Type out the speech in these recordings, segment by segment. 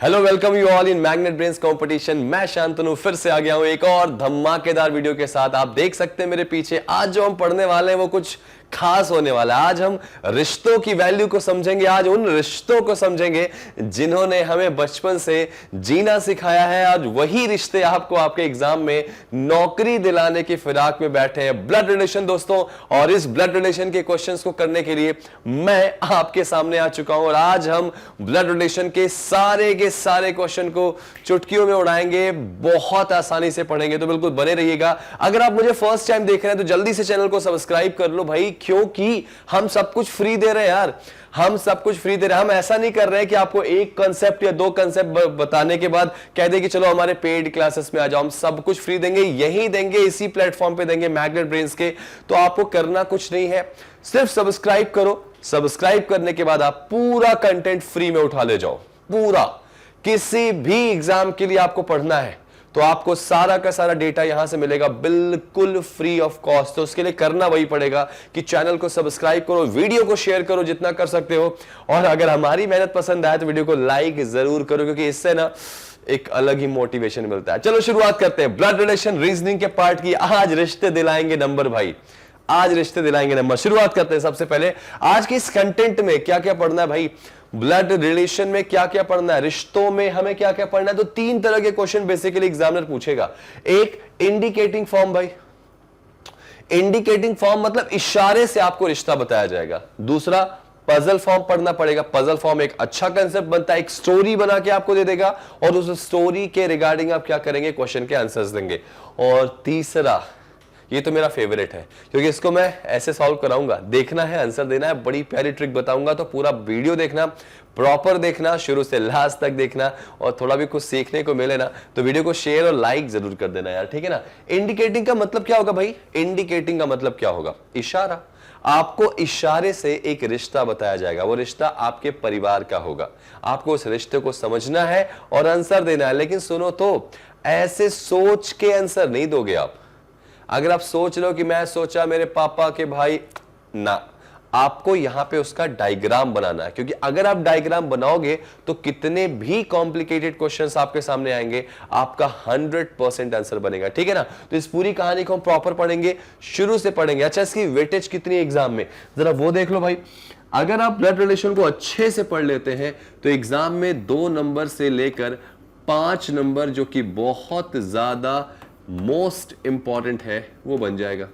Hello, welcome you all in magnet brains competition. मैं शांतनु फिर से आ गया हूं एक और धमाकेदार वीडियो के साथ। आप देख सकते हैं मेरे पीछे आज जो हम पढ़ने वाले हैं वो कुछ खास होने वाला है। आज हम रिश्तों की वैल्यू को समझेंगे, आज उन रिश्तों को समझेंगे जिन्होंने हमें बचपन से जीना सिखाया है। आज वही रिश्ते आपको आपके एग्जाम में नौकरी दिलाने की फिराक में बैठे हैं, ब्लड रिलेशन दोस्तों। और इस ब्लड रिलेशन के क्वेश्चंस को करने के लिए मैं आपके सामने आ चुका हूं और आज हम ब्लड रिलेशन के सारे क्वेश्चन को चुटकियों में उड़ाएंगे, बहुत आसानी से पढ़ेंगे, तो बिल्कुल बने रहिएगा। अगर आप मुझे फर्स्ट टाइम देख रहे हैं तो जल्दी से चैनल को सब्सक्राइब कर लो भाई, क्योंकि हम सब कुछ फ्री दे रहे हैं यार, हम सब कुछ फ्री दे रहे हैं। हम ऐसा नहीं कर रहे हैं कि आपको एक कांसेप्ट या दो कांसेप्ट बताने के बाद कह दे कि चलो हमारे पेड क्लासेस में आ जाओ। हम सब कुछ फ्री देंगे, यही देंगे, इसी प्लेटफॉर्म पे देंगे, मैग्नेट ब्रेन्स के। तो आपको करना कुछ नहीं है, सिर्फ सब्सक्राइब करो। सब्सक्राइब करने के बाद आप पूरा कंटेंट फ्री में उठा ले जाओ, पूरा। किसी भी एग्जाम के लिए आपको पढ़ना है तो आपको सारा का सारा डेटा यहां से मिलेगा बिल्कुल फ्री ऑफ कॉस्ट। तो उसके लिए करना वही पड़ेगा कि चैनल को सब्सक्राइब करो, वीडियो को शेयर करो जितना कर सकते हो, और अगर हमारी मेहनत पसंद आए तो वीडियो को लाइक जरूर करो, क्योंकि इससे ना एक अलग ही मोटिवेशन मिलता है। चलो शुरुआत करते हैं ब्लड रिलेशन रीजनिंग के पार्ट की। आज रिश्ते दिलाएंगे नंबर भाई, आज रिश्ते दिलाएंगे नंबर। शुरुआत करते हैं सबसे पहले आज के इस कंटेंट में क्या क्या पढ़ना है भाई। ब्लड रिलेशन में क्या क्या पढ़ना है, रिश्तों में हमें क्या क्या पढ़ना है। तो तीन तरह के क्वेश्चन बेसिकली एग्जामिनर पूछेगा। एक इंडिकेटिंग फॉर्म भाई, इंडिकेटिंग फॉर्म मतलब इशारे से आपको रिश्ता बताया जाएगा। दूसरा पजल फॉर्म पढ़ना पड़ेगा। पजल फॉर्म एक अच्छा कंसेप्ट बनता है, एक स्टोरी बना के आपको दे देगा और उस स्टोरी के रिगार्डिंग आप क्या करेंगे, क्वेश्चन के आंसर्स देंगे। और तीसरा, ये तो मेरा फेवरेट है क्योंकि इसको मैं ऐसे सॉल्व कराऊंगा, देखना है, आंसर देना है, बड़ी प्यारी ट्रिक बताऊंगा। तो पूरा वीडियो देखना, प्रॉपर देखना, शुरू से लास्ट तक देखना, और थोड़ा भी कुछ सीखने को मिले ना तो वीडियो को शेयर और लाइक जरूर कर देना यार, ठीक है ना। इंडिकेटिंग का मतलब क्या होगा भाई, इंडिकेटिंग का मतलब क्या होगा, इशारा। आपको इशारे से एक रिश्ता बताया जाएगा, वो रिश्ता आपके परिवार का होगा। आपको उस रिश्ते को समझना है और आंसर देना है। लेकिन सुनो तो, ऐसे सोच के आंसर नहीं दोगे आप। अगर आप सोच लो कि मैं सोचा मेरे पापा के भाई, ना, आपको यहां पे उसका डायग्राम बनाना है। क्योंकि अगर आप डायग्राम बनाओगे तो कितने भी कॉम्प्लिकेटेड क्वेश्चंस आपके सामने आएंगे, आपका 100% आंसर बनेगा, ठीक है ना। तो इस पूरी कहानी को हम प्रॉपर पढ़ेंगे, शुरू से पढ़ेंगे। अच्छा, इसकी वेटेज कितनी है एग्जाम में, जरा वो देख लो भाई। अगर आप ब्लड रिलेशन को अच्छे से पढ़ लेते हैं तो एग्जाम में 2 नंबर से लेकर 5 नंबर, जो कि बहुत ज्यादा मोस्ट इंपॉर्टेंट है, वो बन जाएगा,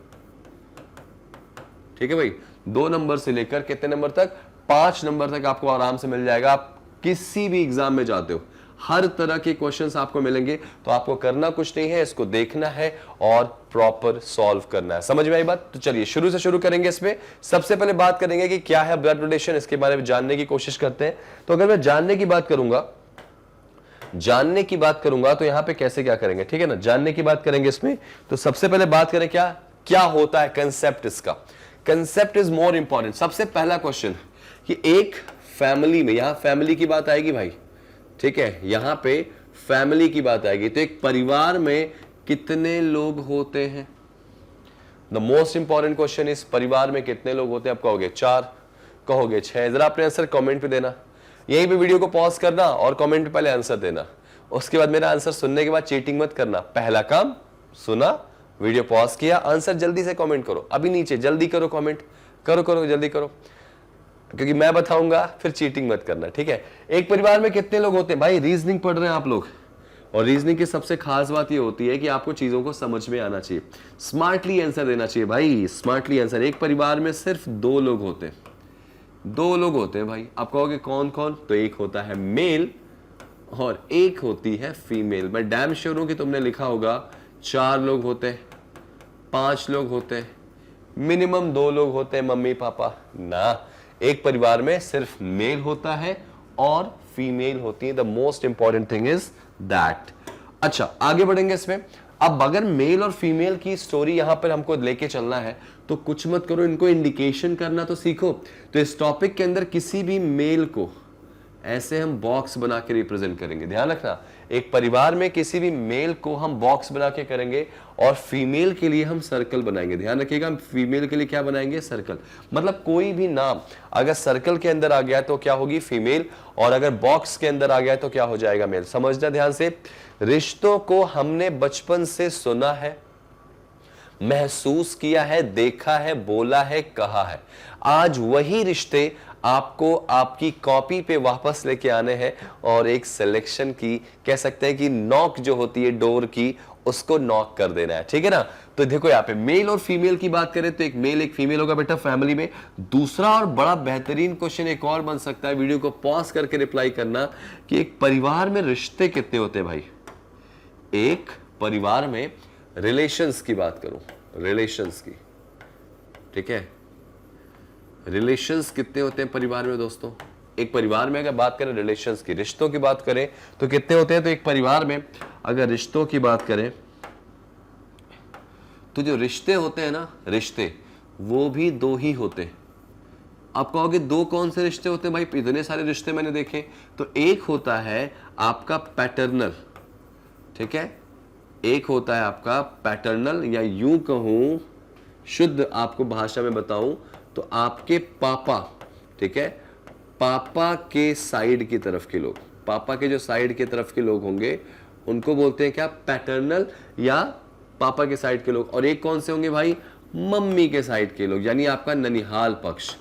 ठीक है भाई। 2 नंबर से लेकर कितने नंबर तक, 5 नंबर तक आपको आराम से मिल जाएगा। आप किसी भी एग्जाम में जाते हो, हर तरह के क्वेश्चंस आपको मिलेंगे। तो आपको करना कुछ नहीं है, इसको देखना है और प्रॉपर सॉल्व करना है। समझ में आई बात। तो चलिए शुरू से शुरू करेंगे। इसमें सबसे पहले बात करेंगे कि क्या है ब्लड रिलेशन, इसके बारे में जानने की कोशिश करते हैं। तो अगर मैं जानने की बात करूंगा तो यहां पे कैसे क्या करेंगे, ठीक है ना। जानने की बात करेंगे इसमें, तो सबसे पहले बात करें क्या क्या होता है कंसेप्ट। इसका कंसेप्ट इज मोर इंपॉर्टेंट। सबसे पहला क्वेश्चन कि एक फैमिली में, यहां फैमिली की बात आएगी भाई, ठीक है, यहां पे फैमिली की बात आएगी। तो एक परिवार में कितने लोग होते हैं। The most important question is परिवार में कितने लोग होते हैं। आप कहोगे 4, कहोगे 6, जरा अपने आंसर कमेंट पे देना। यहीं पे वीडियो को पॉज करना और कमेंट पे पहले आंसर देना। उसके बाद मेरा आंसर सुनने के बाद चीटिंग मत करना। पहला काम सुना, वीडियो पॉज किया, आंसर जल्दी से कमेंट करो। अभी नीचे जल्दी करो, कमेंट करो जल्दी करो, क्योंकि मैं बताऊंगा, फिर चीटिंग मत करना, ठीक है। एक परिवार में कितने लोग होते हैं भाई, रीजनिंग पढ़ रहे हैं आप लोग, और रीजनिंग की सबसे खास बात ये होती है कि आपको चीजों को समझ में आना चाहिए, स्मार्टली आंसर देना चाहिए भाई, स्मार्टली आंसर। एक परिवार में सिर्फ 2 लोग होते हैं, 2 लोग होते हैं भाई। आप कहोगे कौन कौन, तो एक होता है मेल और एक होती है फीमेल। मैं डैम श्योर हूं कि तुमने लिखा होगा 4 लोग होते हैं, 5 लोग होते हैं, मिनिमम 2 लोग होते हैं, मम्मी पापा ना। एक परिवार में सिर्फ मेल होता है और फीमेल होती है। The most important thing is that. अच्छा, आगे बढ़ेंगे इसमें। अब अगर मेल और फीमेल की स्टोरी यहां पर हमको लेके चलना है तो कुछ मत करो, इनको इंडिकेशन करना तो सीखो। तो इस टॉपिक के अंदर किसी भी मेल को ऐसे हम बॉक्स बना के रिप्रेजेंट करेंगे। ध्यान रखना, एक परिवार में किसी भी मेल को हम बॉक्स बना के करेंगे और फीमेल के लिए हम सर्कल बनाएंगे। ध्यान रखिएगा, हम फीमेल के लिए क्या बनाएंगे? सर्कल। मतलब कोई भी नाम अगर सर्कल के अंदर आ गया तो क्या होगी? फीमेल, और अगर बॉक्स के अंदर आ गया तो क्या हो जाएगा? मेल। समझना ध्यान से, रिश्तों को हमने बचपन से सुना है, महसूस किया है, देखा है, बोला है, कहा है। आज वही रिश्ते आपको आपकी कॉपी पे वापस लेके आने हैं और एक सिलेक्शन की, कह सकते हैं कि नॉक जो होती है डोर की, उसको नॉक कर देना है। ठीक है ना? तो देखो यहाँ पे मेल और फीमेल की बात करें तो एक मेल एक फीमेल होगा बेटा फैमिली में। दूसरा और बड़ा बेहतरीन क्वेश्चन एक और बन सकता है, वीडियो को पॉज करके रिप्लाई करना, कि एक परिवार में रिश्ते कितने होते हैं भाई? एक परिवार में रिलेशंस की बात करूं, रिलेशंस की, ठीक है, रिलेशंस कितने होते हैं परिवार में दोस्तों? एक परिवार में अगर बात करें रिलेशंस की, रिश्तों की बात करें तो कितने होते हैं? तो एक परिवार में अगर रिश्तों की बात करें तो जो रिश्ते होते हैं ना, रिश्ते वो भी दो ही होते हैं। आप कहोगे दो कौन से रिश्ते होते हैं भाई? इतने सारे रिश्ते मैंने देखे। तो एक होता है आपका पैटर्नल, ठीक है, एक होता है आपका पैटर्नल, या यूं कहूं, शुद्ध आपको भाषा में बताऊं तो आपके पापा, ठीक है, पापा के साइड की तरफ के लोग, पापा के जो साइड की तरफ के लोग होंगे उनको बोलते हैं क्या? पैटर्नल, या पापा के साइड के लोग। और एक कौन से होंगे भाई? मम्मी के साइड के लोग, यानी आपका ननिहाल पक्ष,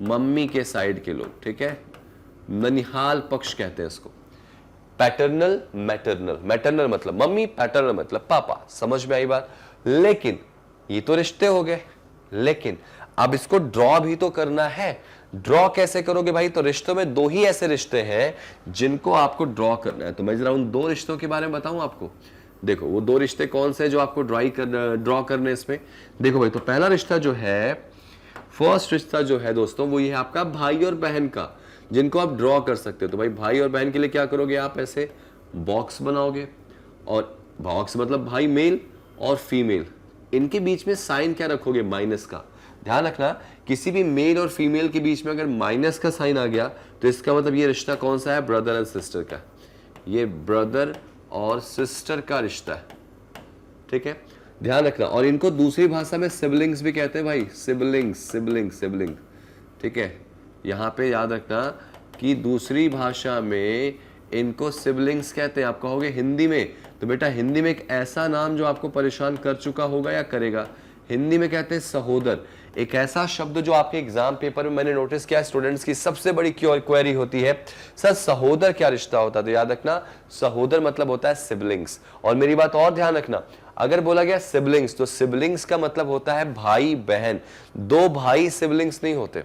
मम्मी के साइड के लोग, ठीक है, ननिहाल पक्ष कहते हैं इसको। पैटर्नल, मैटरनल, मैटरनल मतलब मम्मी, पैटर्नल मतलब पापा। समझ में आई बात? लेकिन ये तो रिश्ते हो गए, लेकिन अब इसको ड्रॉ भी तो करना है। ड्रॉ कैसे करोगे भाई? तो रिश्तों में दो ही ऐसे रिश्ते हैं जिनको आपको ड्रॉ करना है। तो मैं जरा उन दो रिश्तों के बारे में बताऊं आपको। देखो वो दो रिश्ते कौन से जो आपको ड्रॉ करने इसमें। देखो भाई, तो पहला रिश्ता जो है, फर्स्ट रिश्ता जो है दोस्तों, वो ये है आपका भाई और बहन का, जिनको आप ड्रॉ कर सकते हो। तो भाई भाई और बहन के लिए क्या करोगे? आप ऐसे बॉक्स बनाओगे, और बॉक्स मतलब भाई मेल और फीमेल, इनके बीच में साइन क्या रखोगे? माइनस का। ध्यान रखना, किसी भी मेल और फीमेल के बीच में अगर माइनस का साइन आ गया तो इसका मतलब ये रिश्ता कौन सा है? ब्रदर एंड सिस्टर का। ये ब्रदर और सिस्टर का रिश्ता है, ठीक है, ध्यान रखना। और इनको दूसरी भाषा में सिबलिंग्स भी कहते हैं भाई, सिबलिंग्स, सिबलिंग, सिबलिंग, ठीक है। यहां पे याद रखना कि दूसरी भाषा में इनको सिबलिंग्स कहते हैं। आप कहोगे हिंदी में, तो बेटा हिंदी में एक ऐसा नाम जो आपको परेशान कर चुका होगा या करेगा, हिंदी में कहते हैं सहोदर। एक ऐसा शब्द जो आपके एग्जाम पेपर में मैंने नोटिस किया, स्टूडेंट्स की सबसे बड़ी क्वेरी होती है, सर सहोदर क्या रिश्ता होता है? तो याद रखना, सहोदर मतलब होता है सिबलिंग्स। और मेरी बात और ध्यान रखना, अगर बोला गया सिबलिंग्स तो सिबलिंग्स का मतलब होता है भाई बहन। दो भाई सिबलिंग्स नहीं होते,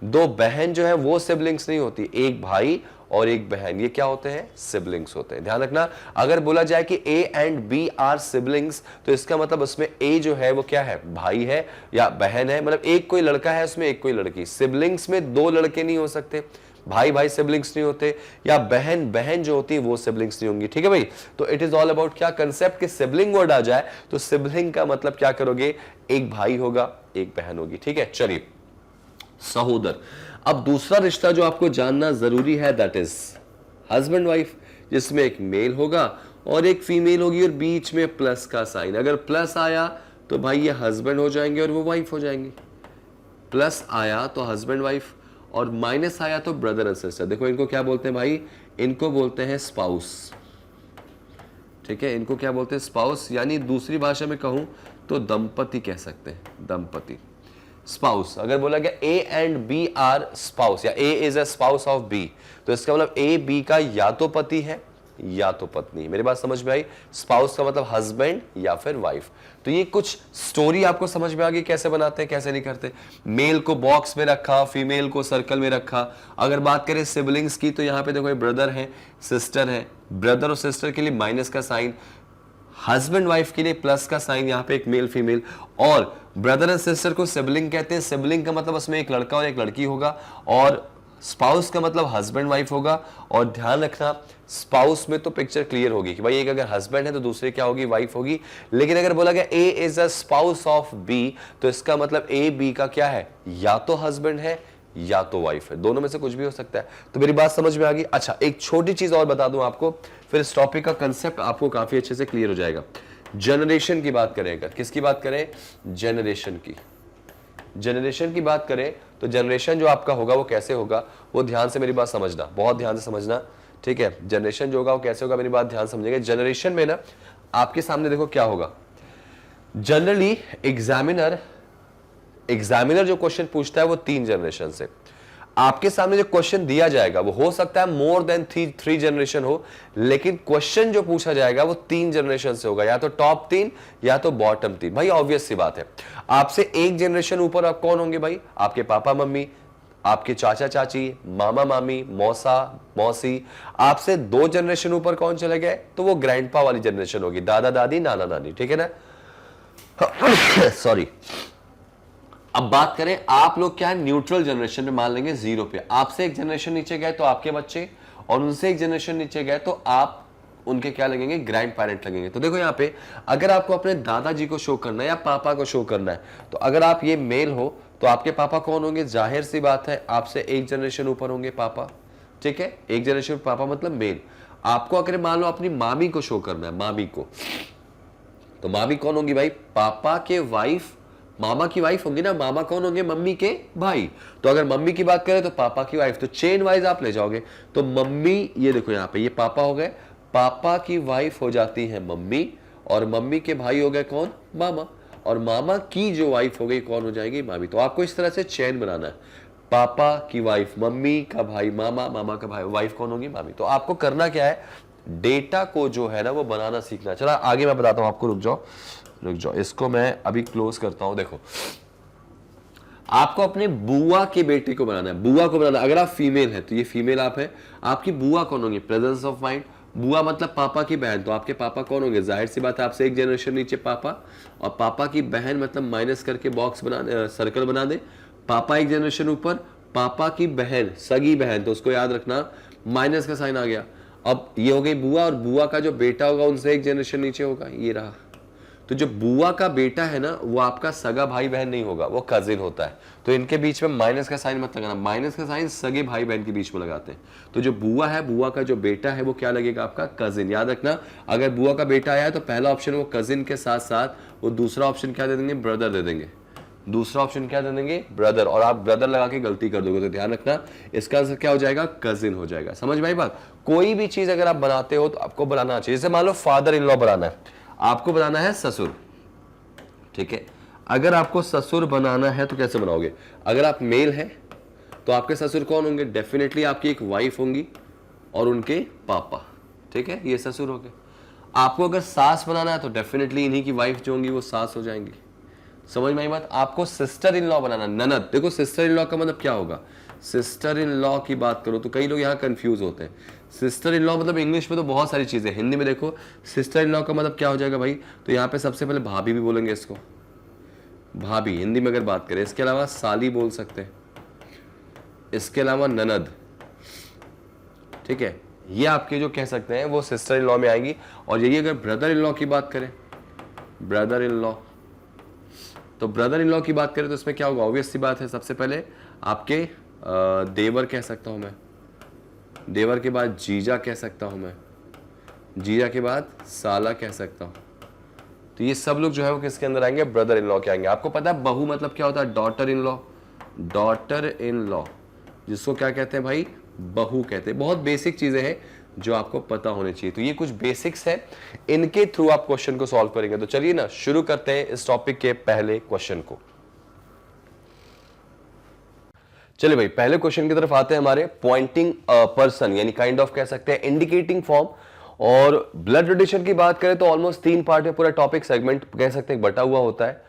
दो बहन जो है वो सिबलिंग्स नहीं होती, एक भाई और एक बहन, ये क्या होते हैं? सिबलिंग्स होते हैं। ध्यान रखना, अगर बोला जाए कि A and B are siblings तो इसका मतलब उसमें ए जो है वो क्या है? भाई है या बहन है, मतलब एक कोई लड़का है उसमें एक कोई लड़की। सिबलिंग्स में दो लड़के नहीं हो सकते, भाई भाई सिबलिंग्स नहीं होते, या बहन बहन जो होती है वो सिबलिंग्स नहीं होंगी, ठीक है भाई। तो इट इज ऑल अबाउट क्या कंसेप्ट कि सिबलिंग वर्ड आ जाए तो सिबलिंग का मतलब क्या करोगे? एक भाई होगा, एक बहन होगी, ठीक है। चलिए, सहोदर। अब दूसरा रिश्ता जो आपको जानना जरूरी है, दैट इज हस्बैंड वाइफ, जिसमें एक मेल होगा और एक फीमेल होगी और बीच में प्लस का साइन। अगर प्लस आया तो भाई ये हस्बैंड हो जाएंगे और वो वाइफ हो जाएंगी। प्लस आया तो हस्बैंड वाइफ, और माइनस आया तो ब्रदर एंड सिस्टर। देखो इनको क्या बोलते हैं भाई? इनको बोलते हैं स्पाउस, ठीक है, इनको क्या बोलते हैं? स्पाउस, यानी दूसरी भाषा में कहूं तो दंपति कह सकते हैं, दंपति, स्पाउस। अगर बोला गया A and B are spouse, या A is a spouse of B, तो इसका मतलब ए बी का या तो पति है या तो पत्नी। मेरी बात समझ में आई? स्पाउस का मतलब हस्बैंड या फिर वाइफ। तो ये कुछ स्टोरी आपको समझ में आ गई कैसे बनाते हैं कैसे नहीं करते। मेल को बॉक्स में रखा, फीमेल को सर्कल में रखा। अगर बात करें सिबलिंग्स की तो यहाँ पे देखो ब्रदर है, सिस्टर है, ब्रदर और सिस्टर के लिए माइनस का साइन, हस्बैंड वाइफ के लिए प्लस का साइन, यहाँ पे एक मेल फीमेल। और ब्रदर एंड सिस्टर को सिबलिंग कहते हैं। सिबलिंग का मतलब उसमें एक लड़का और एक लड़की होगा, और स्पाउस का मतलब हस्बैंड वाइफ होगा। और ध्यान रखना, स्पाउस में तो पिक्चर क्लियर होगी कि भाई एक अगर हस्बैंड है तो दूसरे क्या होगी? वाइफ होगी। लेकिन अगर बोला गया A is a spouse of B, तो इसका मतलब ए बी का क्या है? या तो हस्बैंड है या तो वाइफ है, दोनों में से कुछ भी हो सकता है। तो मेरी बात समझ में आ गई। अच्छा, एक छोटी चीज और बता दूं आपको, फिर इस टॉपिक का कंसेप्ट आपको काफी अच्छे से क्लियर हो जाएगा। जनरेशन की बात करें, अगर किसकी बात करें, जनरेशन की बात करें, तो जनरेशन जो आपका होगा वो कैसे होगा, वो ध्यान से मेरी बात समझना, बहुत ध्यान से समझना, ठीक है। जनरेशन जो होगा वो कैसे होगा, मेरी बात ध्यान समझेंगे। जनरेशन में ना आपके सामने देखो क्या होगा, जनरली एग्जामिनर जो क्वेश्चन पूछता है वो 3 जनरेशन से, आपके सामने जो क्वेश्चन दिया जाएगा वो हो सकता है मोर देन 3 जनरेशन हो, लेकिन क्वेश्चन जो पूछा जाएगा वो 3 जनरेशन से होगा, या तो टॉप 3 या तो बॉटम 3। भाई ऑब्वियस सी बात है, आपसे एक जनरेशन ऊपर आप कौन होंगे भाई, आपके पापा मम्मी, आपके चाचा चाची, मामा मामी, मौसा मौसी। आपसे 2 जनरेशन ऊपर कौन चले गए, तो वो ग्रैंडपा वाली जनरेशन होगी, दादा दादी नाना नानी, ठीक है ना। सॉरी। अब बात करें, आप लोग क्या है, न्यूट्रल जनरेशन में मान लेंगे 0 पे। आपसे एक जनरेशन नीचे गए तो आपके बच्चे, और उनसे एक जनरेशन नीचे गए तो आप उनके क्या लगेंगे, ग्रैंड पेरेंट लगेंगे। तो देखो यहाँ पे अगर आपको अपने दादाजी को शो करना है या पापा को शो करना है, तो अगर आप ये मेल हो तो आपके पापा कौन होंगे, जाहिर सी बात है आपसे एक जनरेशन ऊपर होंगे पापा, ठीक है। एक जनरेशन पापा मतलब मेल। आपको अगर मान लो अपनी मामी को शो करना है, मामी को, तो मामी कौन होंगी भाई, पापा के वाइफ, मामा की वाइफ होंगी ना। मामा कौन होंगे, मम्मी के भाई। तो अगर मम्मी की बात करें तो पापा की वाइफ, तो चेन वाइज आप ले जाओगे। तो मम्मी, ये देखो यहाँ पे, ये पापा हो गए, पापा की वाइफ हो जाती है मम्मी, और मम्मी के भाई हो गए कौन, मामा, और मामा की जो वाइफ हो गई कौन हो जाएगी, मामी। तो आपको इस तरह से चेन बनाना है, पापा की वाइफ मम्मी का भाई मामा, मामा का भाई वाइफ कौन होगी, मामी। तो आपको करना क्या है, डेटा को जो है ना वो बनाना सीखना। चला आगे मैं बताता हूं आपको, रुक जाओ, इसको मैं अभी क्लोज करता हूं। देखो, आपको अपने बुआ के बेटे को बनाना है, बुआ को बनाना। अगर आप फीमेल है तो ये फीमेल आप है, आपकी बुआ कौन होंगी, प्रेजेंस ऑफ माइंड। बुआ मतलब पापा की बहन, तो आपके पापा कौन होंगे, जाहिर सी बात है आपसे एक जनरेशन नीचे पापा, और पापा की बहन मतलब माइनस करके बॉक्स बना, सर्कल बना दे। पापा एक जनरेशन ऊपर, पापा की बहन, सगी बहन, तो उसको याद रखना, माइनस का साइन आ गया। अब ये हो गई बुआ, और बुआ का जो बेटा होगा उनसे एक जनरेशन नीचे होगा, ये रहा। तो जो बुआ का बेटा है ना वो आपका सगा भाई बहन नहीं होगा, वो कजिन होता है। तो इनके बीच में माइनस का साइन मत लगाना, माइनस का साइन सगे भाई बहन के बीच में लगाते हैं। तो जो बुआ है, बुआ का जो बेटा है वो क्या लगेगा, आपका कजिन। याद रखना, अगर बुआ का बेटा आया है तो पहला ऑप्शन वो कजिन के साथ साथ वो दूसरा ऑप्शन क्या दे देंगे, ब्रदर दे देंगे। दूसरा ऑप्शन क्या दे देंगे, ब्रदर, और आप ब्रदर लगा के गलती कर दोगे तो ध्यान रखना इसका आंसर क्या हो जाएगा, कजिन हो जाएगा। समझ में आई बात। कोई भी चीज अगर आप बनाते हो तो आपको बनाना चाहिए। जैसे मान लो फादर इन लॉ बनाना है, आपको बनाना है ससुर, ठीक है। अगर आपको ससुर बनाना है तो कैसे बनाओगे, अगर आप मेल हैं तो आपके ससुर कौन होंगे, डेफिनेटली आपकी एक वाइफ होंगी और उनके पापा, ठीक है, ये ससुर हो गए। आपको अगर सास बनाना है तो डेफिनेटली इन्हीं की वाइफ जो होंगी वो सास हो जाएंगी। समझ में आई बात। आपको सिस्टर इन लॉ बनाना, ननद। देखो सिस्टर इन लॉ का मतलब क्या होगा, सिस्टर इन लॉ की बात करो तो कई लोग यहाँ कंफ्यूज होते हैं। सिस्टर इन लॉ मतलब इंग्लिश में तो बहुत सारी चीजें, हिंदी में देखो सिस्टर इन लॉ का मतलब क्या हो जाएगा भाई, तो यहाँ पे सबसे पहले भाभी भी बोलेंगे इसको, भाभी हिंदी में अगर बात करें। इसके अलावा साली बोल सकते हैं, इसके अलावा ननद, ठीक है, ये आपके जो कह सकते हैं वो सिस्टर इन लॉ में आएंगी। और यही अगर ब्रदर इन लॉ की बात करें, ब्रदर इन लॉ, तो ब्रदर इन लॉ की बात करें तो इसमें क्या होगा, ऑब्वियस सी बात है, सबसे पहले आपके देवर कह सकता हूं मैं, देवर के बाद जीजा कह सकता हूं मैं, जीजा के बाद साला कह सकता हूं। तो ये सब लोग जो है वो किसके अंदर आएंगे, ब्रदर इन लॉ के आएंगे। आपको पता है बहू मतलब क्या होता है, daughter in law, daughter in law, जिसको क्या कहते हैं भाई, बहू कहते हैं। बहुत बेसिक चीजें हैं जो आपको पता होनी चाहिए। तो ये कुछ बेसिक्स है, इनके थ्रू आप क्वेश्चन को सॉल्व करेंगे। तो चलिए ना शुरू करते हैं इस टॉपिक के पहले क्वेश्चन को। चलिए भाई पहले क्वेश्चन की तरफ आते हैं। हमारे पॉइंटिंग पर्सन यानी काइंड ऑफ कह सकते हैं इंडिकेटिंग फॉर्म। और ब्लड रिलेशन की बात करें तो ऑलमोस्ट 3 पार्ट में पूरा टॉपिक सेगमेंट कह सकते हैं बटा हुआ होता है।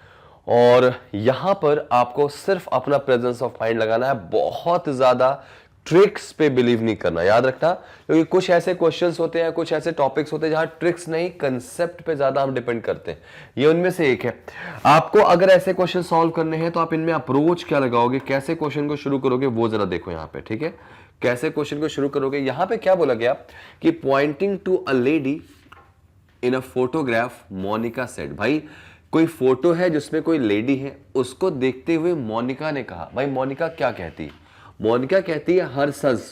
और यहां पर आपको सिर्फ अपना प्रेजेंस ऑफ माइंड लगाना है, बहुत ज्यादा ट्रिक्स पे बिलीव नहीं करना, याद रखना। क्योंकि कुछ ऐसे क्वेश्चंस होते हैं, कुछ ऐसे टॉपिक्स होते हैं जहां ट्रिक्स नहीं कंसेप्ट पे ज्यादा हम डिपेंड करते हैं। ये उनमें से एक है। आपको अगर ऐसे क्वेश्चन सॉल्व करने हैं तो आप इनमें अप्रोच क्या लगाओगे, कैसे क्वेश्चन को शुरू करोगे, वो जरा देखो यहाँ पे, ठीक है। कैसे क्वेश्चन को शुरू करोगे, यहां पे क्या बोला गया कि pointing to a lady in a photograph Monica said. भाई कोई फोटो है जिसमें कोई लेडी है, उसको देखते हुए मोनिका ने कहा। भाई मोनिका क्या कहती है, मोनिका कहती है हर सन्स,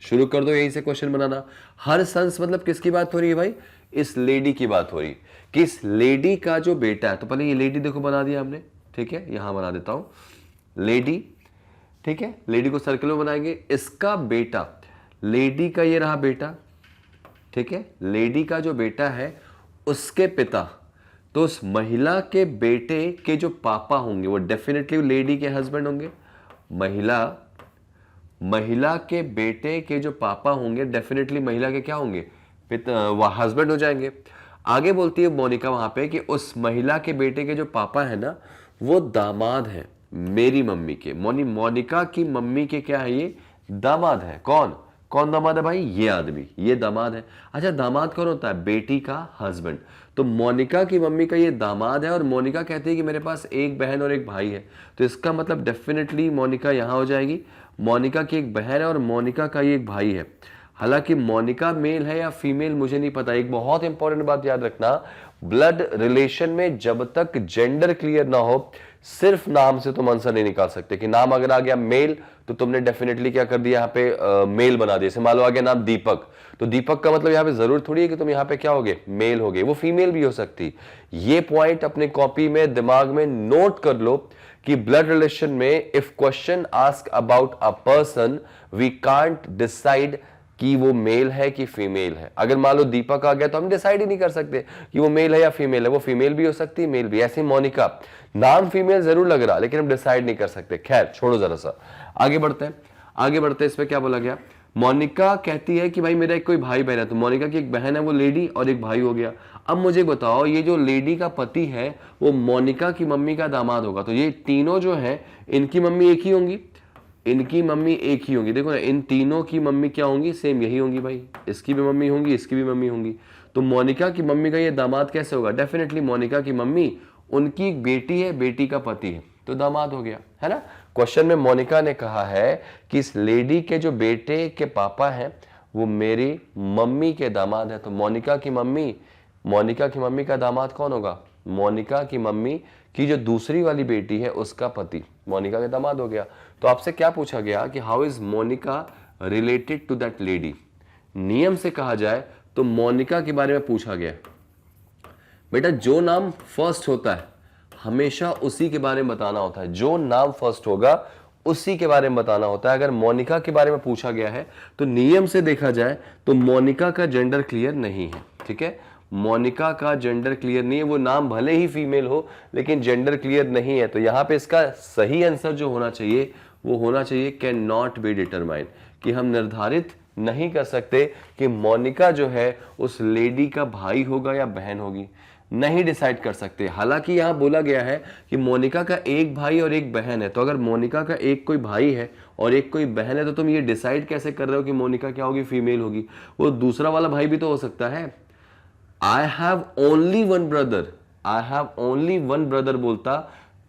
शुरू कर दो यहीं से क्वेश्चन बनाना। हर सन्स मतलब किसकी बात हो रही है भाई? इस लेडी की बात हो रही है कि इस लेडी का जो बेटा है, तो पहले ये लेडी देखो बना दिया हमने, ठीक है, यहां बना देता हूं लेडी, ठीक है, लेडी को सर्कल में बनाएंगे। इसका बेटा, लेडी का ये रहा बेटा, ठीक है, लेडी का जो बेटा है उसके पिता, तो उस महिला के बेटे के जो पापा होंगे वो डेफिनेटली लेडी के हस्बैंड होंगे। महिला के बेटे के जो पापा होंगे डेफिनेटली महिला के क्या होंगे? पिता, वह हस्बैंड हो जाएंगे। आगे बोलती है मोनिका वहां पे कि उस महिला के बेटे के जो पापा है ना वो दामाद है मेरी मम्मी के। मोनिका की मम्मी के क्या है? ये दामाद है। कौन कौन दामाद है भाई? ये आदमी, ये दामाद है। अच्छा, दामाद कौन होता है? बेटी का हस्बैंड। तो मोनिका की मम्मी का ये दामाद है और मोनिका कहती है कि मेरे पास एक बहन और एक भाई है, तो इसका मतलब डेफिनेटली मोनिका यहां हो जाएगी। मोनिका की एक बहन है और मोनिका का ये एक भाई है। हालांकि मोनिका मेल है या फीमेल मुझे नहीं पता। एक बहुत इंपॉर्टेंट बात याद रखना, ब्लड रिलेशन में जब तक जेंडर क्लियर ना हो सिर्फ नाम से तुम आंसर नहीं निकाल सकते कि नाम अगर आ गया मेल तो तुमने डेफिनेटली क्या कर दिया, यहाँ पे मेल बना दिया। जैसे मान लो आ गया नाम दीपक, तो दीपक का मतलब यहाँ पे जरूर थोड़ी है कि तुम यहाँ पे क्या होगे, मेल होगे, वो फीमेल भी हो सकती। ये पॉइंट अपने कॉपी में दिमाग में नोट कर लो कि ब्लड रिलेशन में if question ask about a person we can't decide कि वो मेल है कि फीमेल है। अगर मान लो दीपक आ गया तो हम डिसाइड ही नहीं कर सकते कि वो मेल है या फीमेल है। वो फीमेल भी हो सकती है, मेल भी। ऐसे मोनिका, नाम फीमेल जरूर लग रहा लेकिन हम डिसाइड नहीं कर सकते। खैर छोड़ो, जरा सा आगे बढ़ते हैं। आगे बढ़ते हैं, इस पे क्या बोला गया? मोनिका कहती है कि भाई मेरा एक कोई भाई बहन है, तो मोनिका की एक बहन है वो लेडी और एक भाई हो गया। अब मुझे बताओ ये जो लेडी का पति है वो मोनिका की मम्मी का दामाद होगा, तो ये तीनों जो है इनकी मम्मी एक ही होंगी, इनकी मम्मी एक ही होंगी। देखो ना, इन तीनों की मम्मी क्या होंगी? सेम यही होंगी भाई। इसकी भी मम्मी होंगी, इसकी भी मम्मी होंगी। तो मोनिका की मम्मी का ये दामाद कैसे होगा? डेफिनेटली मोनिका की मम्मी, उनकी एक बेटी है, बेटी का पति है, तो दामाद हो गया, है ना। क्वेश्चन में मोनिका ने कहा है कि इस लेडी के जो बेटे के पापा हैं वो मेरी मम्मी के दामाद है, तो मोनिका की मम्मी का दामाद कौन होगा? मोनिका की मम्मी की जो दूसरी वाली बेटी है उसका पति मोनिका के दामाद हो गया। तो आपसे क्या पूछा गया कि how is Monica related to that lady? नियम से कहा जाए तो मोनिका के बारे में पूछा गया। बेटा जो नाम फर्स्ट होता है हमेशा उसी के बारे में बताना होता है, जो नाम फर्स्ट होगा उसी के बारे में बताना होता है। अगर मोनिका के बारे में पूछा गया है तो नियम से देखा जाए तो मोनिका का जेंडर क्लियर नहीं है, ठीक है। मोनिका का जेंडर क्लियर नहीं है, वो नाम भले ही फीमेल हो लेकिन जेंडर क्लियर नहीं है। तो यहां पे इसका सही आंसर जो होना चाहिए वो होना चाहिए कैन नॉट बी डिटरमाइंड, कि हम निर्धारित नहीं कर सकते कि मोनिका जो है उस लेडी का भाई होगा या बहन होगी, नहीं डिसाइड कर सकते। हालांकि यहां बोला गया है कि मोनिका का एक भाई और एक बहन है, तो अगर मोनिका का एक कोई भाई है और एक कोई बहन है तो तुम ये डिसाइड कैसे कर रहे हो कि मोनिका क्या होगी, फीमेल होगी? वो दूसरा वाला भाई भी तो हो सकता है। I have only one brother बोलता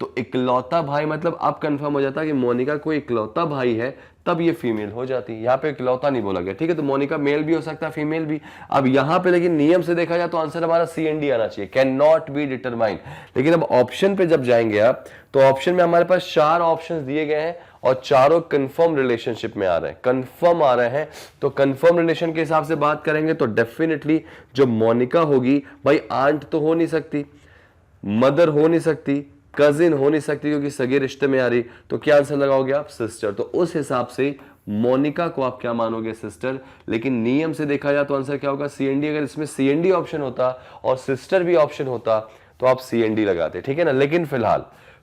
तो इकलौता भाई, मतलब अब कंफर्म हो जाता कि मोनिका कोई इकलौता भाई है, तब ये फीमेल हो जाती। यहाँ पे इकलौता नहीं बोला गया, ठीक है। तो मोनिका मेल भी हो सकता है, फीमेल भी। अब यहाँ पे लेकिन नियम से देखा जाए तो आंसर हमारा सी एंड डी आना चाहिए, कैन नॉट बी डिटरमाइंड। लेकिन अब ऑप्शन पे जब जाएंगे आप तो ऑप्शन में हमारे पास 4 ऑप्शन दिए गए हैं और चारों कंफर्म रिलेशनशिप में आ रहे हैं, कंफर्म आ रहे हैं। तो कंफर्म रिलेशन के हिसाब से बात करेंगे तो डेफिनेटली जो मोनिका होगी भाई, आंट तो हो नहीं सकती, मदर हो नहीं सकती, कजिन हो नहीं सकती क्योंकि सगे रिश्ते में आ रही, तो क्या आंसर लगाओगे आप? सिस्टर। तो उस हिसाब से मोनिका को आप क्या मानोगे? सिस्टर। लेकिन नियम से देखा जाए तो आंसर क्या होगा? सीएनडी। अगर इसमें सीएनडी ऑप्शन होता और सिस्टर भी ऑप्शन होता तो आप सीएनडी लगाते, ठीक है ना। लेकिन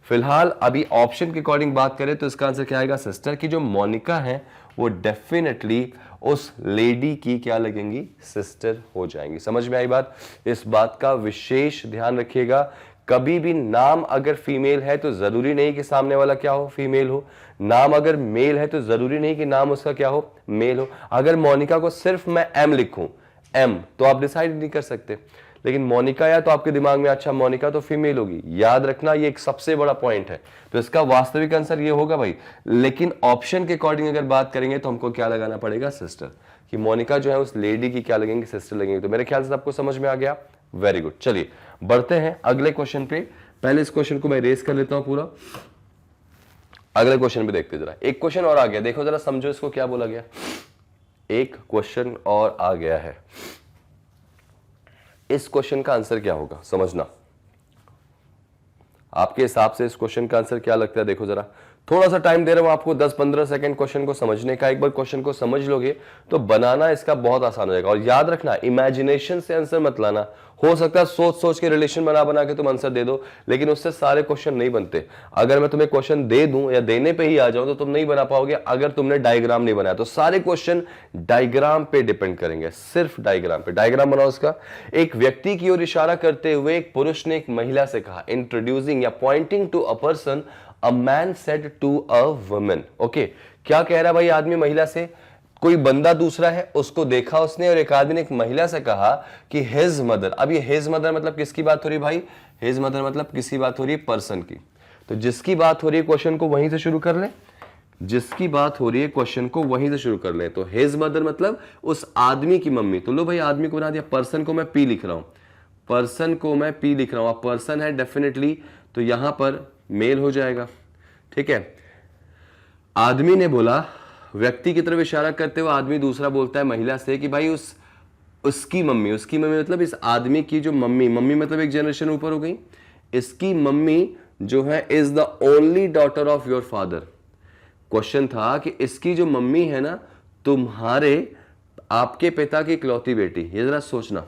फिलहाल अभी ऑप्शन के अकॉर्डिंग बात करें तो इसका आंसर क्या आएगा? सिस्टर। की जो मोनिका है वो डेफिनेटली उस लेडी की क्या लगेंगी? सिस्टर हो जाएंगी। समझ में आई बात? इस बात का विशेष ध्यान रखिएगा, कभी भी नाम अगर फीमेल है तो जरूरी नहीं कि सामने वाला क्या हो, फीमेल हो। नाम अगर मेल है तो जरूरी नहीं कि नाम उसका क्या हो, मेल हो। अगर मोनिका को सिर्फ मैं एम लिखूं, एम, तो आप डिसाइड नहीं कर सकते। लेकिन मोनिका या तो आपके दिमाग में अच्छा मोनिका तो फीमेल होगी, याद रखना ये एक सबसे बड़ा पॉइंट है। तो इसका वास्तविक आंसर ये होगा भाई। लेकिन ऑप्शन के अकॉर्डिंग अगर बात करेंगे तो हमको क्या लगाना पड़ेगा? सिस्टर। कि मोनिका जो है उस लेडी की क्या लगेंगे? सिस्टर लगेंगे। तो मेरे ख्याल से आपको समझ में आ गया, वेरी गुड। चलिए बढ़ते हैं अगले क्वेश्चन पे। पहले इस क्वेश्चन को मैं रेस कर लेता हूं पूरा। अगले क्वेश्चन पे देखते जरा, एक क्वेश्चन और आ गया, देखो जरा समझो इसको क्या बोला गया। एक क्वेश्चन और आ गया है, इस क्वेश्चन का आंसर क्या होगा समझना। आपके हिसाब से इस क्वेश्चन का आंसर क्या लगता है, देखो जरा, थोड़ा सा टाइम दे रहा हूं आपको 10-15 सेकंड क्वेश्चन को समझने का। एक बार क्वेश्चन को समझ लोगे तो बनाना इसका बहुत आसान हो जाएगा। और याद रखना, इमेजिनेशन से आंसर मत लाना। हो सकता है सोच सोच के रिलेशन बना बना के तुम आंसर दे दो, लेकिन उससे सारे क्वेश्चन नहीं बनते। अगर मैं तुम्हें क्वेश्चन दे दूं या देने पे ही आ जाऊं तो तुम नहीं बना पाओगे अगर तुमने डायग्राम नहीं बनाया। तो सारे क्वेश्चन डायग्राम पे डिपेंड करेंगे, सिर्फ डायग्राम पे। डायग्राम बनाओ उसका। एक व्यक्ति की ओर इशारा करते हुए एक पुरुष ने एक महिला से कहा, इंट्रोड्यूसिंग या pointing to a person, a man said to a woman. Okay, क्या कह रहा है भाई आदमी महिला से? कोई बंदा दूसरा है, उसको देखा उसने और एक आदमी ने एक महिला से कहा कि हिज मदर। अब ये हिज मदर मतलब किसकी बात हो रही भाई? हिज मदर मतलब किसी बात हो रही है पर्सन की। तो जिसकी बात हो रही है क्वेश्चन को वहीं से शुरू कर ले, जिसकी बात हो रही है क्वेश्चन को वहीं से शुरू कर ले। तो हिज मदर मतलब उस आदमी की मम्मी। तो लो भाई आदमी को बना दिया, पर्सन को मैं पी लिख रहा हूं, पर्सन को मैं पी लिख रहा हूं। अब पर्सन है डेफिनेटली, तो यहां पर मेल हो जाएगा, ठीक है। आदमी ने बोला, व्यक्ति की तरफ इशारा करते हुए आदमी दूसरा बोलता है महिला से कि भाई उसकी मम्मी मतलब इस आदमी की जो मम्मी मतलब एक जनरेशन ऊपर हो गई, इसकी मम्मी जो है is the only daughter of your father. Question था कि इसकी जो मम्मी है ना, तुम्हारे आपके पिता की इकलौती बेटी। ये जरा सोचना,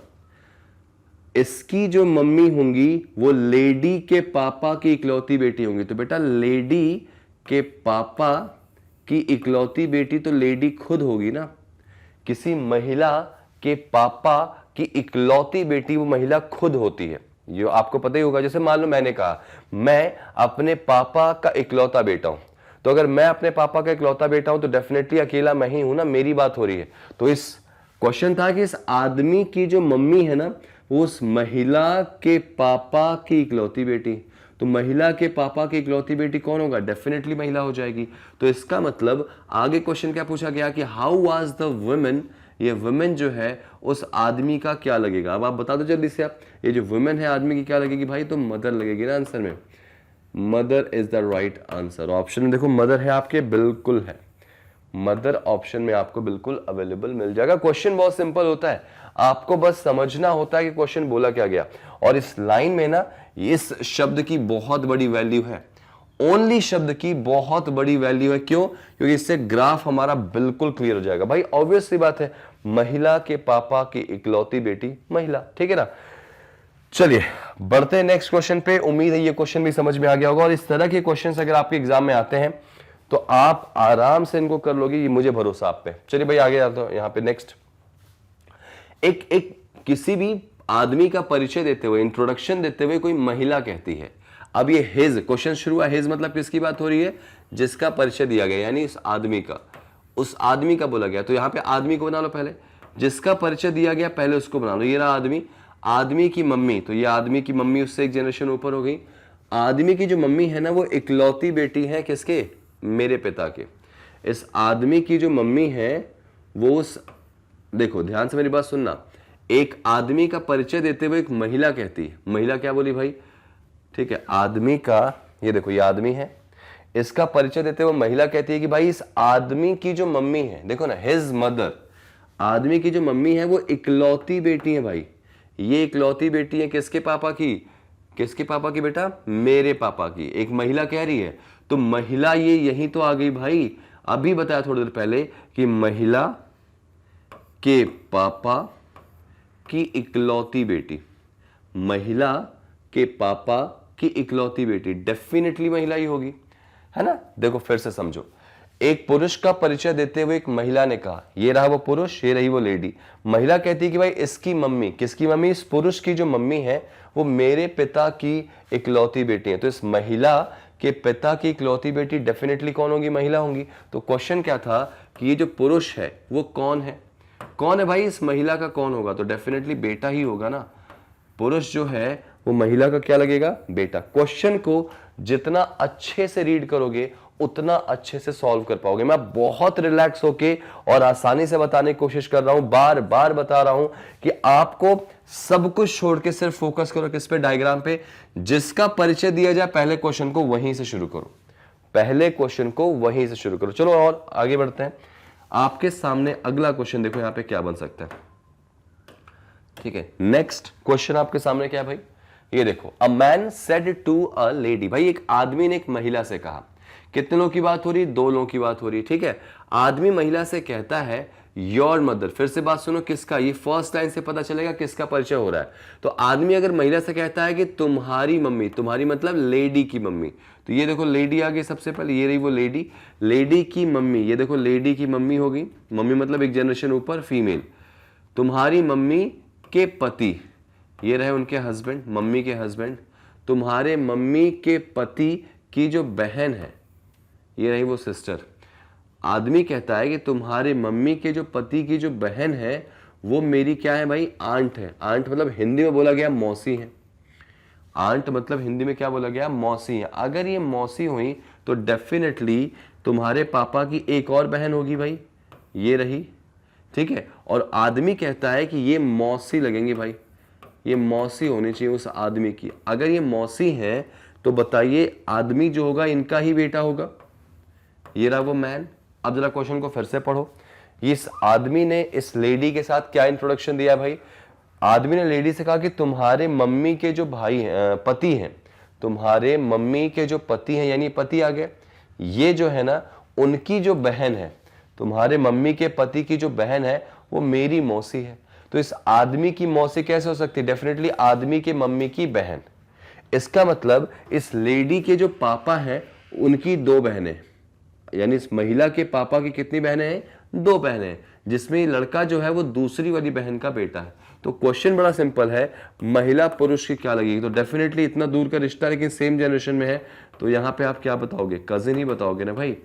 इसकी जो मम्मी होंगी वो लेडी के पापा की इकलौती बेटी होंगी। तो बेटा लेडी के पापा की इकलौती बेटी तो लेडी खुद होगी ना। किसी महिला के पापा की इकलौती बेटी वो महिला खुद होती है, ये आपको पता ही होगा। जैसे मान लो मैंने कहा मैं अपने पापा का इकलौता बेटा हूं, तो अगर मैं अपने पापा का इकलौता बेटा हूं तो डेफिनेटली अकेला मैं ही हूं ना, मेरी बात हो रही है। तो इस क्वेश्चन था कि इस आदमी की जो मम्मी है ना, वो उस महिला के पापा की इकलौती बेटी। तो महिला के पापा की इकलौती बेटी कौन होगा? डेफिनेटली महिला हो जाएगी। तो इसका मतलब आगे क्वेश्चन क्या पूछा गया कि हाउ वाज द वुमेन, ये वुमेन जो है उस आदमी का क्या लगेगा। अब आप बता दो जल्दी से आप, ये जो वुमेन है आदमी की क्या लगेगी भाई? तो मदर लगेगी ना आंसर में। Mother is the right answer. Option में देखो मदर है आपके, बिल्कुल है, मदर ऑप्शन में आपको बिल्कुल अवेलेबल मिल जाएगा। क्वेश्चन बहुत सिंपल होता है, आपको बस समझना होता है कि क्वेश्चन बोला क्या गया। और इस लाइन में ना इस शब्द की बहुत बड़ी वैल्यू है, ओनली शब्द की बहुत बड़ी वैल्यू है। क्यों? क्योंकि इससे ग्राफ हमारा बिल्कुल क्लियर हो जाएगा। भाई ऑब्वियस सी बात है, महिला के पापा की इकलौती बेटी महिला, ठीक है ना। चलिए बढ़ते हैं नेक्स्ट क्वेश्चन पे। उम्मीद है ये क्वेश्चन भी समझ में आ गया होगा। और इस तरह के क्वेश्चन अगर आपके एग्जाम में आते हैं तो आप आराम से इनको कर लोगे, ये मुझे भरोसा आप पे। चलिए भाई आगे जाते हैं। यहां पे नेक्स्ट एक किसी भी आदमी का परिचय देते हुए, इंट्रोडक्शन देते हुए कोई महिला कहती है। अब ये हिज क्वेश्चन शुरू हुआ, हिज मतलब किसकी बात हो रही है? जिसका परिचय दिया गया, यानी इस आदमी का, उस आदमी का बोला गया। तो यहां पे आदमी को बना लो पहले, जिसका परिचय दिया गया पहले उसको बना लो। ये रहा आदमी, आदमी की मम्मी, तो ये आदमी की मम्मी उससे एक जनरेशन ऊपर हो गई। आदमी की जो मम्मी है ना वो इकलौती बेटी है किसके? मेरे पिता के। इस आदमी की जो मम्मी है वो उस, देखो ध्यान से मेरी बात सुनना, एक आदमी का परिचय देते हुए एक महिला कहती है, महिला क्या बोली भाई? ठीक है, आदमी का, ये देखो ये आदमी है, इसका परिचय देते हुए महिला कहती है कि भाई इस आदमी की जो मम्मी है, देखो ना हिज मदर, आदमी की जो मम्मी है वो इकलौती बेटी है भाई। ये इकलौती बेटी है किसके पापा की? किसके पापा की बेटा? मेरे पापा की। एक महिला कह रही है, तो महिला ये यही तो आ गई भाई। अभी बताया थोड़ी देर पहले कि महिला के पापा की इकलौती बेटी, महिला के पापा की इकलौती बेटी, डेफिनेटली महिला ही होगी, है ना। देखो फिर से समझो, एक पुरुष का परिचय देते हुए एक महिला ने कहा, ये रहा वो पुरुष, ये रही वो लेडी। महिला कहती है कि भाई इसकी मम्मी, किसकी मम्मी? इस पुरुष की जो मम्मी है वो मेरे पिता की इकलौती बेटी है। तो इस महिला के पिता की इकलौती बेटी डेफिनेटली कौन होगी? महिला होंगी। तो क्वेश्चन क्या था कि ये जो पुरुष है वो कौन है? कौन है भाई? इस महिला का कौन होगा? तो डेफिनेटली बेटा ही होगा ना। पुरुष जो है वो महिला का क्या लगेगा? बेटा। क्वेश्चन को जितना अच्छे से रीड करोगे उतना अच्छे से सॉल्व कर पाओगे। मैं बहुत रिलैक्स होके और आसानी से बताने की कोशिश कर रहा हूं, बार बार बता रहा हूं कि आपको सब कुछ छोड़ के सिर्फ फोकस करो किस पे? डायग्राम पे। जिसका परिचय दिया जाए पहले क्वेश्चन को वहीं से शुरू करो। पहले क्वेश्चन को वहीं से शुरू करो। चलो और आगे बढ़ते हैं। आपके सामने अगला क्वेश्चन देखो यहां पे क्या बन सकता है। ठीक है, नेक्स्ट क्वेश्चन आपके सामने क्या है भाई, ये देखो, a man said to a lady, भाई एक आदमी ने एक महिला से कहा। कितने लोगों की बात हो रही है, 2 लोगों की बात हो रही है। ठीक है, आदमी महिला से कहता है योर मदर, फिर से बात सुनो किसका, ये फर्स्ट लाइन से पता चलेगा किसका परिचय हो रहा है। तो आदमी अगर महिला से कहता है कि तुम्हारी मम्मी, तुम्हारी मतलब लेडी की मम्मी, तो ये देखो लेडी आ गई सबसे पहले, ये रही वो लेडी, लेडी की मम्मी, ये देखो लेडी की मम्मी होगी, मम्मी मतलब एक जनरेशन ऊपर फीमेल। तुम्हारी मम्मी के पति, ये रहे उनके हस्बैंड, मम्मी के हस्बैंड। तुम्हारे मम्मी के पति की जो बहन है, ये रही वो सिस्टर। आदमी कहता है कि तुम्हारे मम्मी के जो पति की जो बहन है वो मेरी क्या है भाई, आंट है। आंट मतलब हिंदी में बोला गया मौसी है। आंट मतलब हिंदी में क्या बोला गया, मौसी है। अगर ये मौसी हुई तो डेफिनेटली तुम्हारे पापा की एक और बहन होगी भाई, ये रही। ठीक है, और आदमी कहता है कि ये मौसी लगेंगी भाई, ये मौसी होनी चाहिए उस आदमी की। अगर ये मौसी है तो बताइए आदमी जो होगा इनका ही बेटा होगा। ये रहा वो मैन। अब जरा क्वेश्चन को फिर से पढ़ो। इस आदमी ने इस लेडी के साथ क्या इंट्रोडक्शन दिया भाई, आदमी ने लेडी से कहा कि तुम्हारे मम्मी के जो भाई हैं, पति हैं, तुम्हारे मम्मी के जो पति हैं, यानी पति आ गए, ये जो है ना उनकी जो बहन है, तुम्हारे मम्मी के पति की जो बहन है वो मेरी मौसी है। तो इस आदमी की मौसी कैसे हो सकती है, डेफिनेटली आदमी के मम्मी की बहन। इसका मतलब इस लेडी के जो पापा हैं उनकी 2 बहनें, यानी इस महिला के पापा की कितनी बहनें हैं, 2 बहनें हैं, जिसमें लड़का जो है वो दूसरी वाली बहन का बेटा है। तो क्वेश्चन बड़ा सिंपल है, महिला पुरुष की क्या लगेगी, तो डेफिनेटली इतना दूर का रिश्ता लेकिन सेम जनरेशन में है, तो यहाँ पे आप क्या बताओगे, कजिन ही बताओगे ना भाई।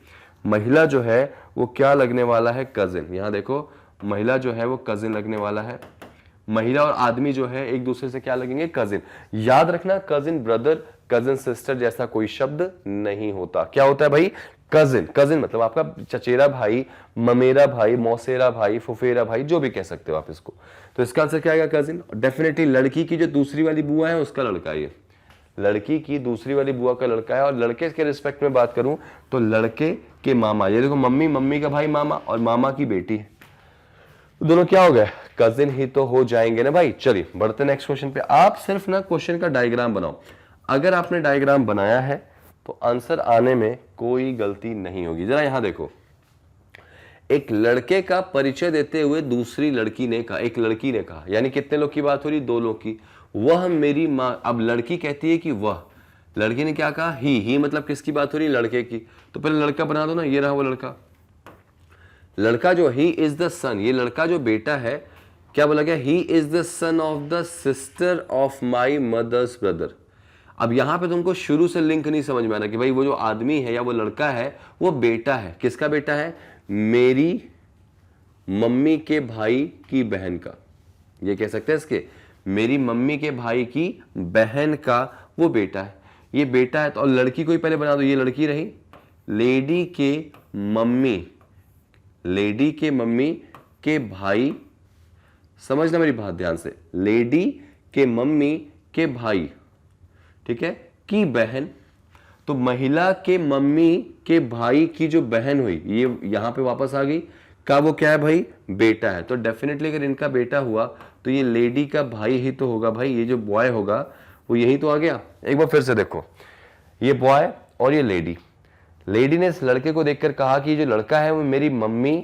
महिला जो है वो क्या लगने वाला है, कजिन। यहाँ देखो महिला जो है वो कजिन लगने वाला है। महिला और आदमी जो है एक दूसरे से क्या लगेंगे, कजिन। याद रखना कजिन ब्रदर, कजिन सिस्टर जैसा कोई शब्द नहीं होता। क्या होता है भाई, कजिन। कजिन मतलब आपका चचेरा भाई, ममेरा भाई, मौसेरा भाई, फुफेरा भाई, जो भी कह सकते हो आप इसको। तो इसका आंसर क्या आएगा, कजिन। डेफिनेटली लड़की की जो दूसरी वाली बुआ है उसका लड़का है, ये लड़की की दूसरी वाली बुआ का लड़का है। और लड़के के रिस्पेक्ट में बात करूं तो लड़के के मामा, ये देखो मम्मी, मम्मी का भाई मामा, और मामा की बेटी है, तो दोनों क्या हो गए, कजिन ही तो हो जाएंगे ना भाई। चलिए बढ़ते नेक्स्ट क्वेश्चन पे। आप सिर्फ ना क्वेश्चन का डायग्राम बनाओ। अगर आपने डायग्राम बनाया है तो आंसर आने में कोई गलती नहीं होगी। जरा यहां देखो, एक लड़के का परिचय देते हुए दूसरी लड़की ने कहा, एक लड़की ने कहा, यानी कितने लोग की बात हो रही, 2 लोग की, वह मेरी मां। अब लड़की कहती है कि वह, लड़की ने क्या कहा, ही मतलब किसकी बात हो रही, लड़के की। तो पहले लड़का बना दो ना, ये रहा वो लड़का। लड़का जो ही इज द सन, ये लड़का जो बेटा है, क्या बोला गया, he is the son of the sister of my mother's brother. अब यहां पे तुमको शुरू से लिंक नहीं समझ में आ रहा कि भाई वो जो आदमी है या वो लड़का है वो बेटा है, किसका बेटा है, मेरी मम्मी के भाई की बहन का। ये कह सकते हैं इसके, मेरी मम्मी के भाई की बहन का वो बेटा है, ये बेटा है। तो और लड़की को ही पहले बना दो, ये लड़की रही, लेडी के मम्मी, लेडी के मम्मी के भाई, समझना मेरी बात ध्यान से, लेडी के मम्मी के भाई, ठीक है, की बहन। तो महिला के मम्मी के भाई की जो बहन हुई, ये यहां पे वापस आ गई, का वो क्या है भाई, बेटा है। तो डेफिनेटली अगर इनका बेटा हुआ तो ये लेडी का भाई ही तो होगा भाई, ये जो बॉय होगा वो यही तो आ गया। एक बार फिर से देखो, ये बॉय और ये लेडी, लेडी ने इस लड़के को देखकर कहा कि जो लड़का है वो मेरी मम्मी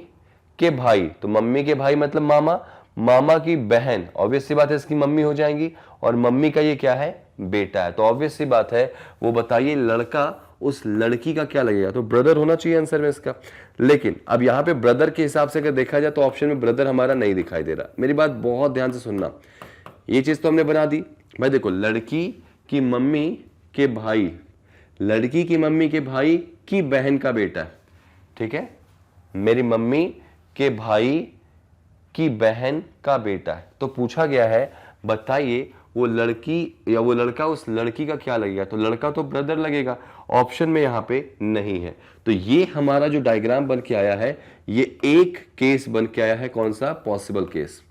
के भाई, तो मम्मी के भाई मतलब मामा, मामा की बहन, ऑब्वियस सी बात है इसकी मम्मी हो जाएंगी, और मम्मी का ये क्या है, बेटा है। तो ऑब्वियस सी बात है, वो बताइए लड़का उस लड़की का क्या लगेगा, तो ब्रदर होना चाहिए आंसर में इसका। लेकिन अब यहां पे ब्रदर के हिसाब से अगर देखा जाए तो ऑप्शन में ब्रदर हमारा नहीं दिखाई दे रहा। मेरी बात बहुत ध्यान से सुनना, ये चीज तो हमने बना दी भाई। देखो, लड़की की मम्मी के भाई, लड़की की मम्मी के भाई की बहन का बेटा है, ठीक है, मेरी मम्मी के भाई की बहन का बेटा है। तो पूछा गया है, बताइए वो लड़की या वो लड़का उस लड़की का क्या लगेगा, तो लड़का तो ब्रदर लगेगा, ऑप्शन में यहां पे नहीं है। तो ये हमारा जो डायग्राम बन के आया है, ये एक केस बन के आया है, कौन सा, पॉसिबल केस।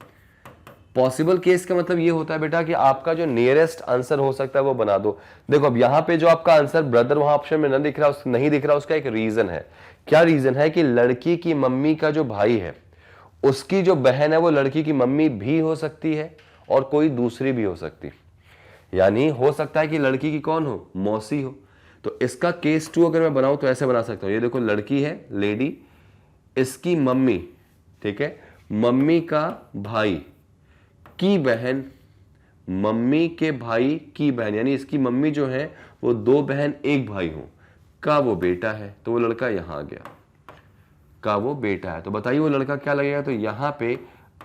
पॉसिबल केस का मतलब ये होता है बेटा कि आपका जो नियरेस्ट आंसर हो सकता है वो बना दो। देखो अब यहां पे जो आपका आंसर ब्रदर वहां ऑप्शन में नहीं दिख रहा, उसका एक रीजन है। क्या रीजन है? कि लड़की की मम्मी का जो भाई है उसकी जो बहन है वो लड़की की मम्मी भी हो सकती है और कोई दूसरी भी हो सकती है। यानी हो सकता है कि लड़की की कौन हो? मौसी हो। तो इसका केस 2 अगर मैं बनाऊं तो ऐसे बना सकता हूं, ये देखो लड़की है लेडी, इसकी मम्मी, ठीक है, मम्मी का भाई की बहन, मम्मी के भाई की बहन, यानी इसकी मम्मी जो है वो 2 बहन 1 भाई हो, का वो बेटा है। तो वो लड़का यहां आ गया, का वो बेटा है। तो बताइए वो लड़का क्या लगेगा? तो यहां पे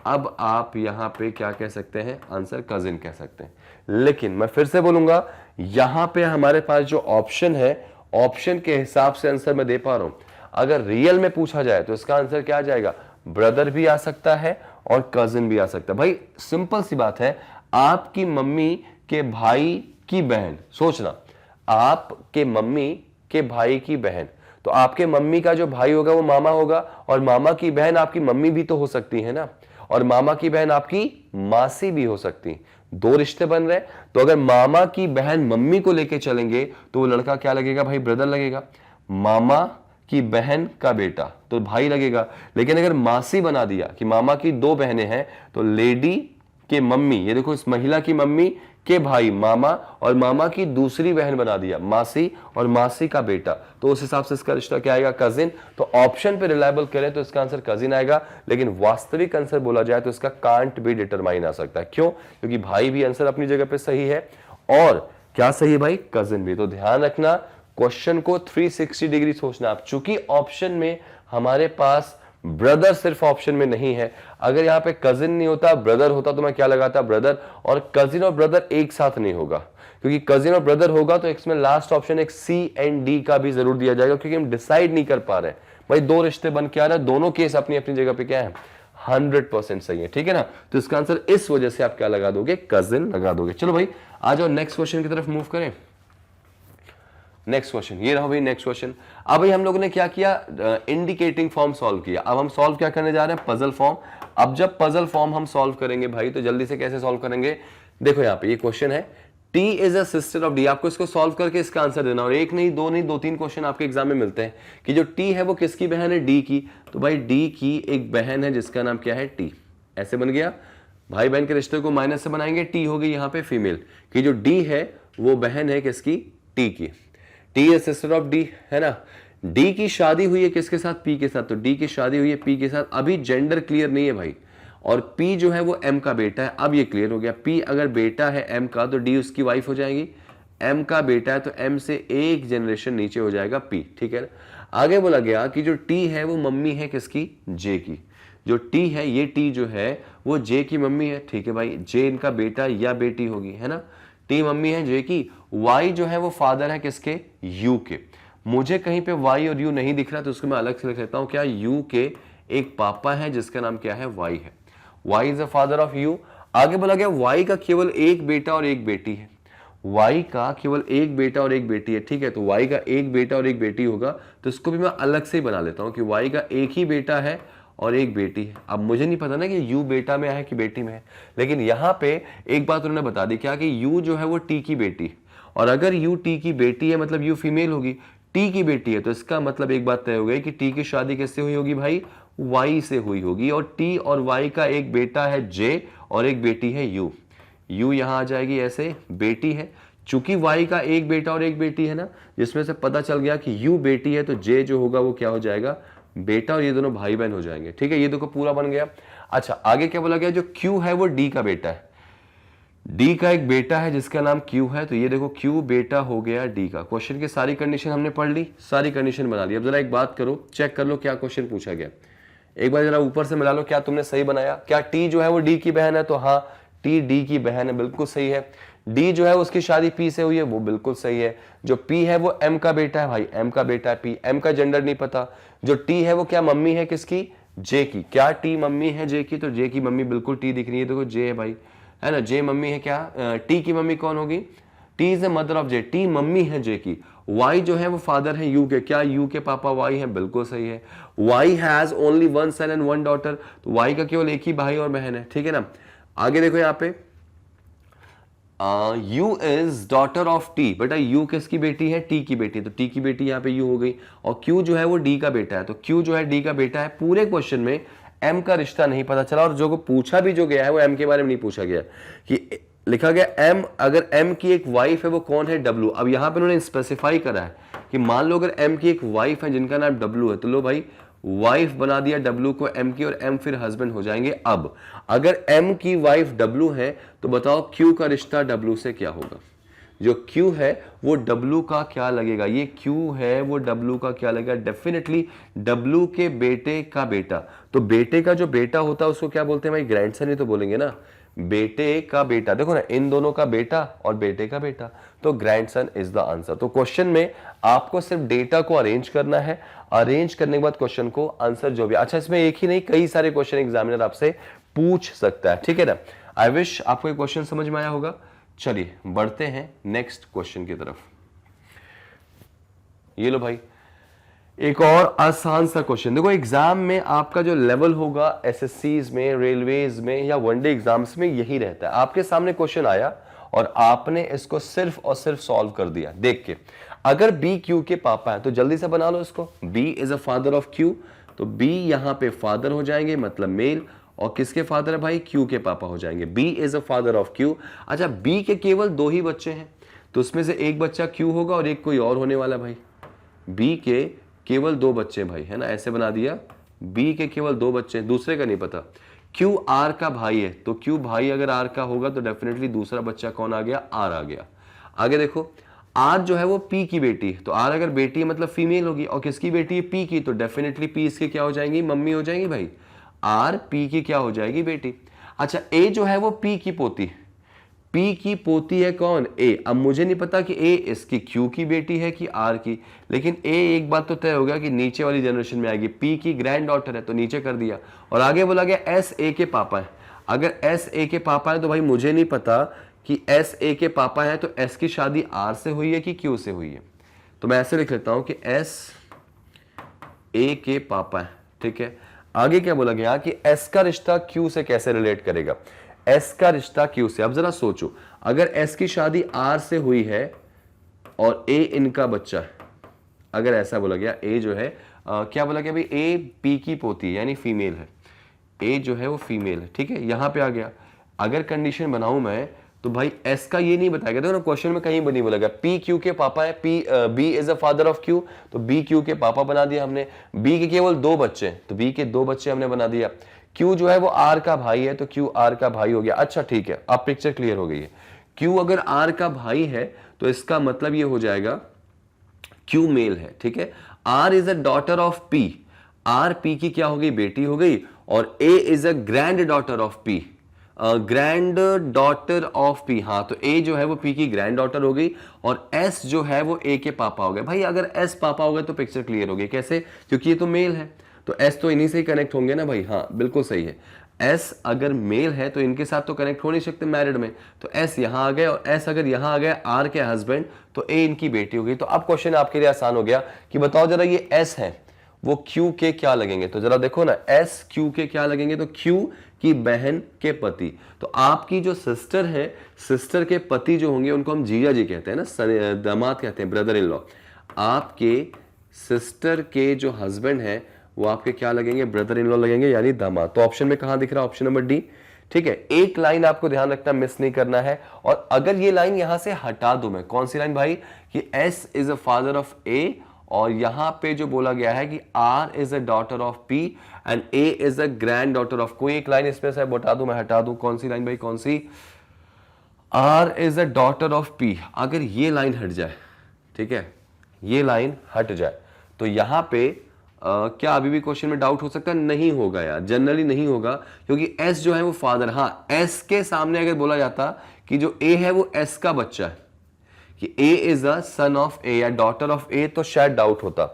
अब आप यहां पे क्या कह सकते हैं? आंसर कजिन कह सकते हैं। लेकिन मैं फिर से बोलूंगा, यहां पे हमारे पास जो ऑप्शन है, ऑप्शन के हिसाब से आंसर मैं दे पा रहा हूं। अगर रियल में पूछा जाए तो इसका आंसर क्या आ जाएगा? ब्रदर भी आ सकता है और कजिन भी आ सकता है। भाई सिंपल सी बात है, आपकी मम्मी के भाई की बहन, सोचना, आपके मम्मी के भाई की बहन, तो आपके मम्मी का जो भाई होगा वो मामा होगा, और मामा की बहन आपकी मम्मी भी तो हो सकती है ना, और मामा की बहन आपकी मासी भी हो सकती। 2 रिश्ते बन रहे। तो अगर मामा की बहन मम्मी को लेके चलेंगे तो वो लड़का क्या लगेगा भाई? ब्रदर लगेगा। मामा की बहन का बेटा तो भाई लगेगा। लेकिन अगर मासी बना दिया कि मामा की 2 बहनें हैं, तो लेडी के मम्मी, ये देखो इस महिला की मम्मी के भाई मामा, और मामा की दूसरी बहन बना दिया मासी, और मासी का बेटा, तो उस हिसाब से इसका रिश्ता क्या आएगा? कजिन। तो ऑप्शन पे रिलायबल करें तो इसका आंसर कजिन आएगा, लेकिन वास्तविक आंसर बोला जाए तो इसका कांट भी डिटरमाइन आ सकता है। क्यों? क्योंकि भाई भी आंसर अपनी जगह पे सही है, और क्या सही है भाई? कजिन भी। तो ध्यान रखना, क्वेश्चन को 360 डिग्री सोचना आप। चूंकि ऑप्शन में हमारे पास ब्रदर सिर्फ ऑप्शन में नहीं है, अगर यहां पे कजिन नहीं होता ब्रदर होता तो मैं क्या लगाता? ब्रदर। और कजिन और ब्रदर एक साथ नहीं होगा, क्योंकि कजिन और ब्रदर होगा तो इसमें लास्ट ऑप्शन एक सी एंड डी का भी जरूर दिया जाएगा, क्योंकि हम डिसाइड नहीं कर पा रहे भाई। 2 रिश्ते बन के आ रहे हैं, दोनों केस अपनी अपनी जगह पे क्या है? 100% सही है, ठीक है ना। तो इसका आंसर इस वजह से आप क्या लगा दोगे? कजिन लगा दोगे। चलो भाई आ जाओ नेक्स्ट क्वेश्चन की तरफ मूव करें। नेक्स्ट क्वेश्चन ये रहा भाई, नेक्स्ट क्वेश्चन। अब भाई हम लोगों ने क्या किया? इंडिकेटिंग फॉर्म सॉल्व किया। अब हम सॉल्व क्या करने जा रहे हैं? Puzzle form. अब जब पजल फॉर्म हम सॉल्व करेंगे भाई, तो जल्दी से कैसे सॉल्व करेंगे? देखो यहाँ पे ये क्वेश्चन है, T is a sister of D। आपको इसको सॉल्व करके इसका आंसर देना, और एक नहीं, 2 नहीं, 2-3 क्वेश्चन आपके एग्जाम में मिलते हैं कि जो T है वो किसकी बहन है? D की। तो भाई D की एक बहन है जिसका नाम क्या है? T। ऐसे बन गया। भाई बहन के रिश्ते को माइनस से बनाएंगे, T हो गई यहाँ पे फीमेल की, जो D है वो बहन है किसकी? T की। T is sister of D, है ना। D की शादी हुई है किसके साथ? P के साथ। तो D की शादी हुई है P के साथ। अभी जेंडर क्लियर नहीं है भाई, और P जो है वो M का बेटा है। अब ये क्लियर हो गया, P अगर बेटा है M का तो D उसकी वाइफ हो जाएगी। M का बेटा है तो M से एक जनरेशन नीचे हो जाएगा P, ठीक है ना। आगे बोला गया कि जो T है वो मम्मी है किसकी? J की। जो T है, ये T जो है वो J की मम्मी है, ठीक है भाई। J इनका बेटा या बेटी होगी, है ना। T मम्मी है J की। Y जो है वो फादर है किसके? U के। मुझे कहीं पे Y और U नहीं दिख रहा तो उसको मैं अलग से लिख लेता हूं। क्या? U के एक पापा है जिसका नाम क्या है? Y है। Y is the father of U। आगे बोला गया Y का केवल एक बेटा और एक बेटी है। Y का केवल एक बेटा और एक बेटी है, ठीक है। तो Y का एक बेटा और एक बेटी होगा, तो इसको भी मैं अलग से ही बना लेता हूं कि Y का एक ही बेटा है और एक बेटी है। अब मुझे नहीं पता ना कि U बेटा में है कि बेटी में है, लेकिन यहां पे एक बात उन्होंने बता दी, क्या कि U जो है वो T की बेटी है, और अगर U T की बेटी है मतलब U फीमेल होगी, T की बेटी है, तो इसका मतलब एक बात तय हो गई कि T की शादी किससे हुई होगी भाई? Y से हुई होगी। और T और Y का एक बेटा है J और एक बेटी है U। U यहां आ जाएगी, ऐसे बेटी है। चूंकि Y का एक बेटा और एक बेटी है ना, जिसमें से पता चल गया कि U बेटी है, तो J जो होगा वो क्या हो जाएगा? बेटा, और ये दोनों भाई बहन हो जाएंगे, ठीक है। ये देखो पूरा बन गया। अच्छा आगे क्या बोला गया? जो Q है वो D का बेटा है। D का एक बेटा है जिसका नाम Q है, तो ये देखो Q बेटा हो गया D का। क्वेश्चन की सारी कंडीशन हमने पढ़ ली, सारी कंडीशन बना ली। अब जरा एक बात करो, चेक कर लो क्या क्वेश्चन पूछा गया। एक बार जरा ऊपर से मिला लो, क्या तुमने सही बनाया? क्या T जो है वो D की बहन है? तो हाँ, T D की बहन है, बिल्कुल सही है। D जो है उसकी शादी P से हुई है, वो बिल्कुल सही है। जो P है वो M का बेटा है भाई, M का बेटा है P। M का जेंडर नहीं पता। जो T है वो क्या मम्मी है किसकी? J की। क्या T मम्मी है J की? तो J की मम्मी बिल्कुल T दिख रही है, देखो J है भाई, है ना। J मम्मी है। क्या T की मम्मी कौन होगी? T is the mother of J। T mummy है J की। Y जो है वो फादर है U के। क्या U के पापा Y है? बिल्कुल सही है। Y has only 1 son and 1 daughter. तो Y का केवल एक ही भाई और बहन है, ठीक है ना। आगे देखो यहाँ पे you is daughter of T, बेटा यू किसकी बेटी है? टी की बेटी, तो टी की बेटी यहाँ पे यू हो गई। और क्यू जो है वो डी का बेटा है, तो क्यू जो है डी का बेटा है। पूरे क्वेश्चन में एम का रिश्ता नहीं पता चला, और जो को पूछा भी जो गया है वो एम के बारे में नहीं पूछा गया, कि लिखा गया एम, अगर एम की एक वाइफ है वो कौन है? डब्लू। अब यहाँ पे उन्होंने स्पेसिफाई करा है कि मान लो अगर एम की एक वाइफ है जिनका नाम डब्लू है, तो लो भाई वाइफ बना दिया डब्लू को एम की, और एम फिर हस्बैंड हो जाएंगे। अब अगर एम की वाइफ डब्लू है तो बताओ क्यू का रिश्ता डब्लू से क्या होगा? जो क्यू है वो डब्लू का क्या लगेगा? ये क्यू है वो डब्लू का क्या लगेगा? डेफिनेटली डब्लू के बेटे का बेटा। तो बेटे का जो बेटा होता है उसको क्या बोलते हैं भाई? ग्रैंडसन ही तो बोलेंगे ना। बेटे का बेटा, देखो ना, इन दोनों का बेटा और बेटे का बेटा, तो ग्रैंडसन इज द आंसर। तो क्वेश्चन में आपको सिर्फ डेटा को अरेंज करना है, अरेंज करने के बाद क्वेश्चन को आंसर जो भी, अच्छा इसमें एक ही नहीं कई सारे क्वेश्चन एग्जामिनर आपसे पूछ सकता है, ठीक है ना। आई विश आपको ये क्वेश्चन समझ में आया होगा। चलिए बढ़ते हैं नेक्स्ट क्वेश्चन की तरफ। ये लो भाई एक और आसान सा क्वेश्चन। देखो एग्जाम में आपका जो लेवल होगा एसएससीज में, रेलवेज में या वनडे एग्जाम्स में यही रहता है। आपके सामने क्वेश्चन आया और आपने इसको सिर्फ और सिर्फ सॉल्व कर दिया देख के। अगर बी क्यू के पापा है तो जल्दी से बना लो इसको। B is a father of Q, तो बी यहां पे फादर हो जाएंगे, मतलब मेल। और किसके फादर है भाई? क्यू के पापा हो जाएंगे। B is a father of Q. अच्छा बी के केवल 2 ही बच्चे हैं, तो उसमें से एक बच्चा क्यू होगा और एक कोई और होने वाला भाई। बी के केवल 2 बच्चे भाई, है ना, ऐसे बना दिया। बी के केवल 2 बच्चे, दूसरे का नहीं पता। क्यू आर का भाई है, तो क्यू भाई अगर आर का होगा तो डेफिनेटली दूसरा बच्चा कौन आ गया? आर आ गया। आगे देखो आर जो है वो पी की बेटी, तो आर अगर बेटी है मतलब फीमेल होगी, और किसकी बेटी है? पी की, तो डेफिनेटली पी इसके क्या हो जाएंगी? मम्मी हो जाएंगी भाई। आर पी की क्या हो जाएगी? बेटी। अच्छा ए जो है वो पी की पोती, पी की पोती है कौन? ए। अब मुझे नहीं पता कि ए इसकी क्यू की बेटी है कि आर की, लेकिन ए एक बात तो तय हो गया कि नीचे वाली जनरेशन में आएगी। पी की ग्रैंड डॉटर है तो नीचे कर दिया। और आगे बोला गया एस ए के पापा है। अगर एस ए के पापा है तो भाई मुझे नहीं पता कि एस ए के पापा है तो एस की शादी आर से हुई है कि क्यू से हुई है। तो मैं ऐसे लिख लेता हूं कि एस ए के पापा है, ठीक है। आगे क्या बोला गया कि एस का रिश्ता क्यू से कैसे रिलेट करेगा? एस का रिश्ता क्यू से, अब जरा सोचो, अगर एस की शादी आर से हुई है और ए इनका बच्चा है, अगर ऐसा बोला गया, ए जो है क्या बोला गया भाई? ए पी की पोती यानी फीमेल है, ए जो है वो फीमेल है, ठीक है। यहां पे आ गया, अगर कंडीशन बनाऊं मैं तो भाई एस का ये नहीं बताया गया, देखो ना क्वेश्चन में कहीं नहीं बोला गया पी क्यू के पापा है, B is a father of Q, तो बी क्यू के पापा बना दिया हमने। बी के केवल 2 बच्चे, तो बी के 2 बच्चे हमने बना दिया। क्यू जो है वो आर का भाई है, तो क्यू आर का भाई हो गया। अच्छा ठीक है, अब पिक्चर क्लियर हो गई है। क्यू अगर आर का भाई है तो इसका मतलब ये हो जाएगा क्यू मेल है, ठीक है। R is a daughter of P, R P की क्या हो गई? बेटी हो गई। और A is a granddaughter of P, granddaughter of P, हाँ, तो ए जो है वो पी की ग्रैंड डॉटर हो गई। और एस जो है वो ए के पापा हो गए। भाई अगर एस पापा हो गए तो पिक्चर क्लियर हो गई। कैसे? क्योंकि ये तो मेल है, तो एस तो इन्हीं से ही कनेक्ट होंगे ना भाई। हाँ बिल्कुल सही है, एस अगर मेल है तो इनके साथ तो कनेक्ट हो नहीं सकते मैरिड में, तो एस यहां आ गए। और एस अगर यहां आ गया आर के हस्बैंड, तो ए इनकी बेटी हो गई। तो अब क्वेश्चन आपके लिए आसान हो गया कि बताओ जरा ये एस है वो क्यू के क्या लगेंगे? तो जरा देखो ना, एस क्यू के क्या लगेंगे? तो क्यू की बहन के पति। तो आपकी जो सिस्टर है, सिस्टर के पति जो होंगे उनको हम जीजा जी कहते हैं ना, दामाद कहते हैं, ब्रदर इन लॉ। आपके सिस्टर के जो हस्बैंड है वो आपके क्या लगेंगे? ब्रदर इन लॉ लगेंगे, यानी दामाद। तो ऑप्शन में कहां दिख रहा है? ऑप्शन नंबर डी, ठीक है। एक लाइन आपको ध्यान रखना, मिस नहीं करना है। और अगर ये लाइन यहां से हटा दूं मैं, कौन सी लाइन भाई? कि S is a father of A, और यहां पे जो बोला गया है कि R is a daughter of P and A is a granddaughter of, कोई एक लाइन इसमें से बता दूं, मैं हटा दूं। कौन सी लाइन भाई? कौन सी? R is a daughter of P. अगर ये लाइन हट जाए, ठीक है, ये लाइन हट जाए, तो यहां पे क्या अभी भी क्वेश्चन में डाउट हो सकता है? नहीं होगा यार, जनरली नहीं होगा, क्योंकि एस जो है वो फादर, हाँ एस के सामने अगर बोला जाता कि जो ए है वो एस का बच्चा है, कि ए इज अ सन ऑफ ए या डॉटर ऑफ ए, तो शायद डाउट होता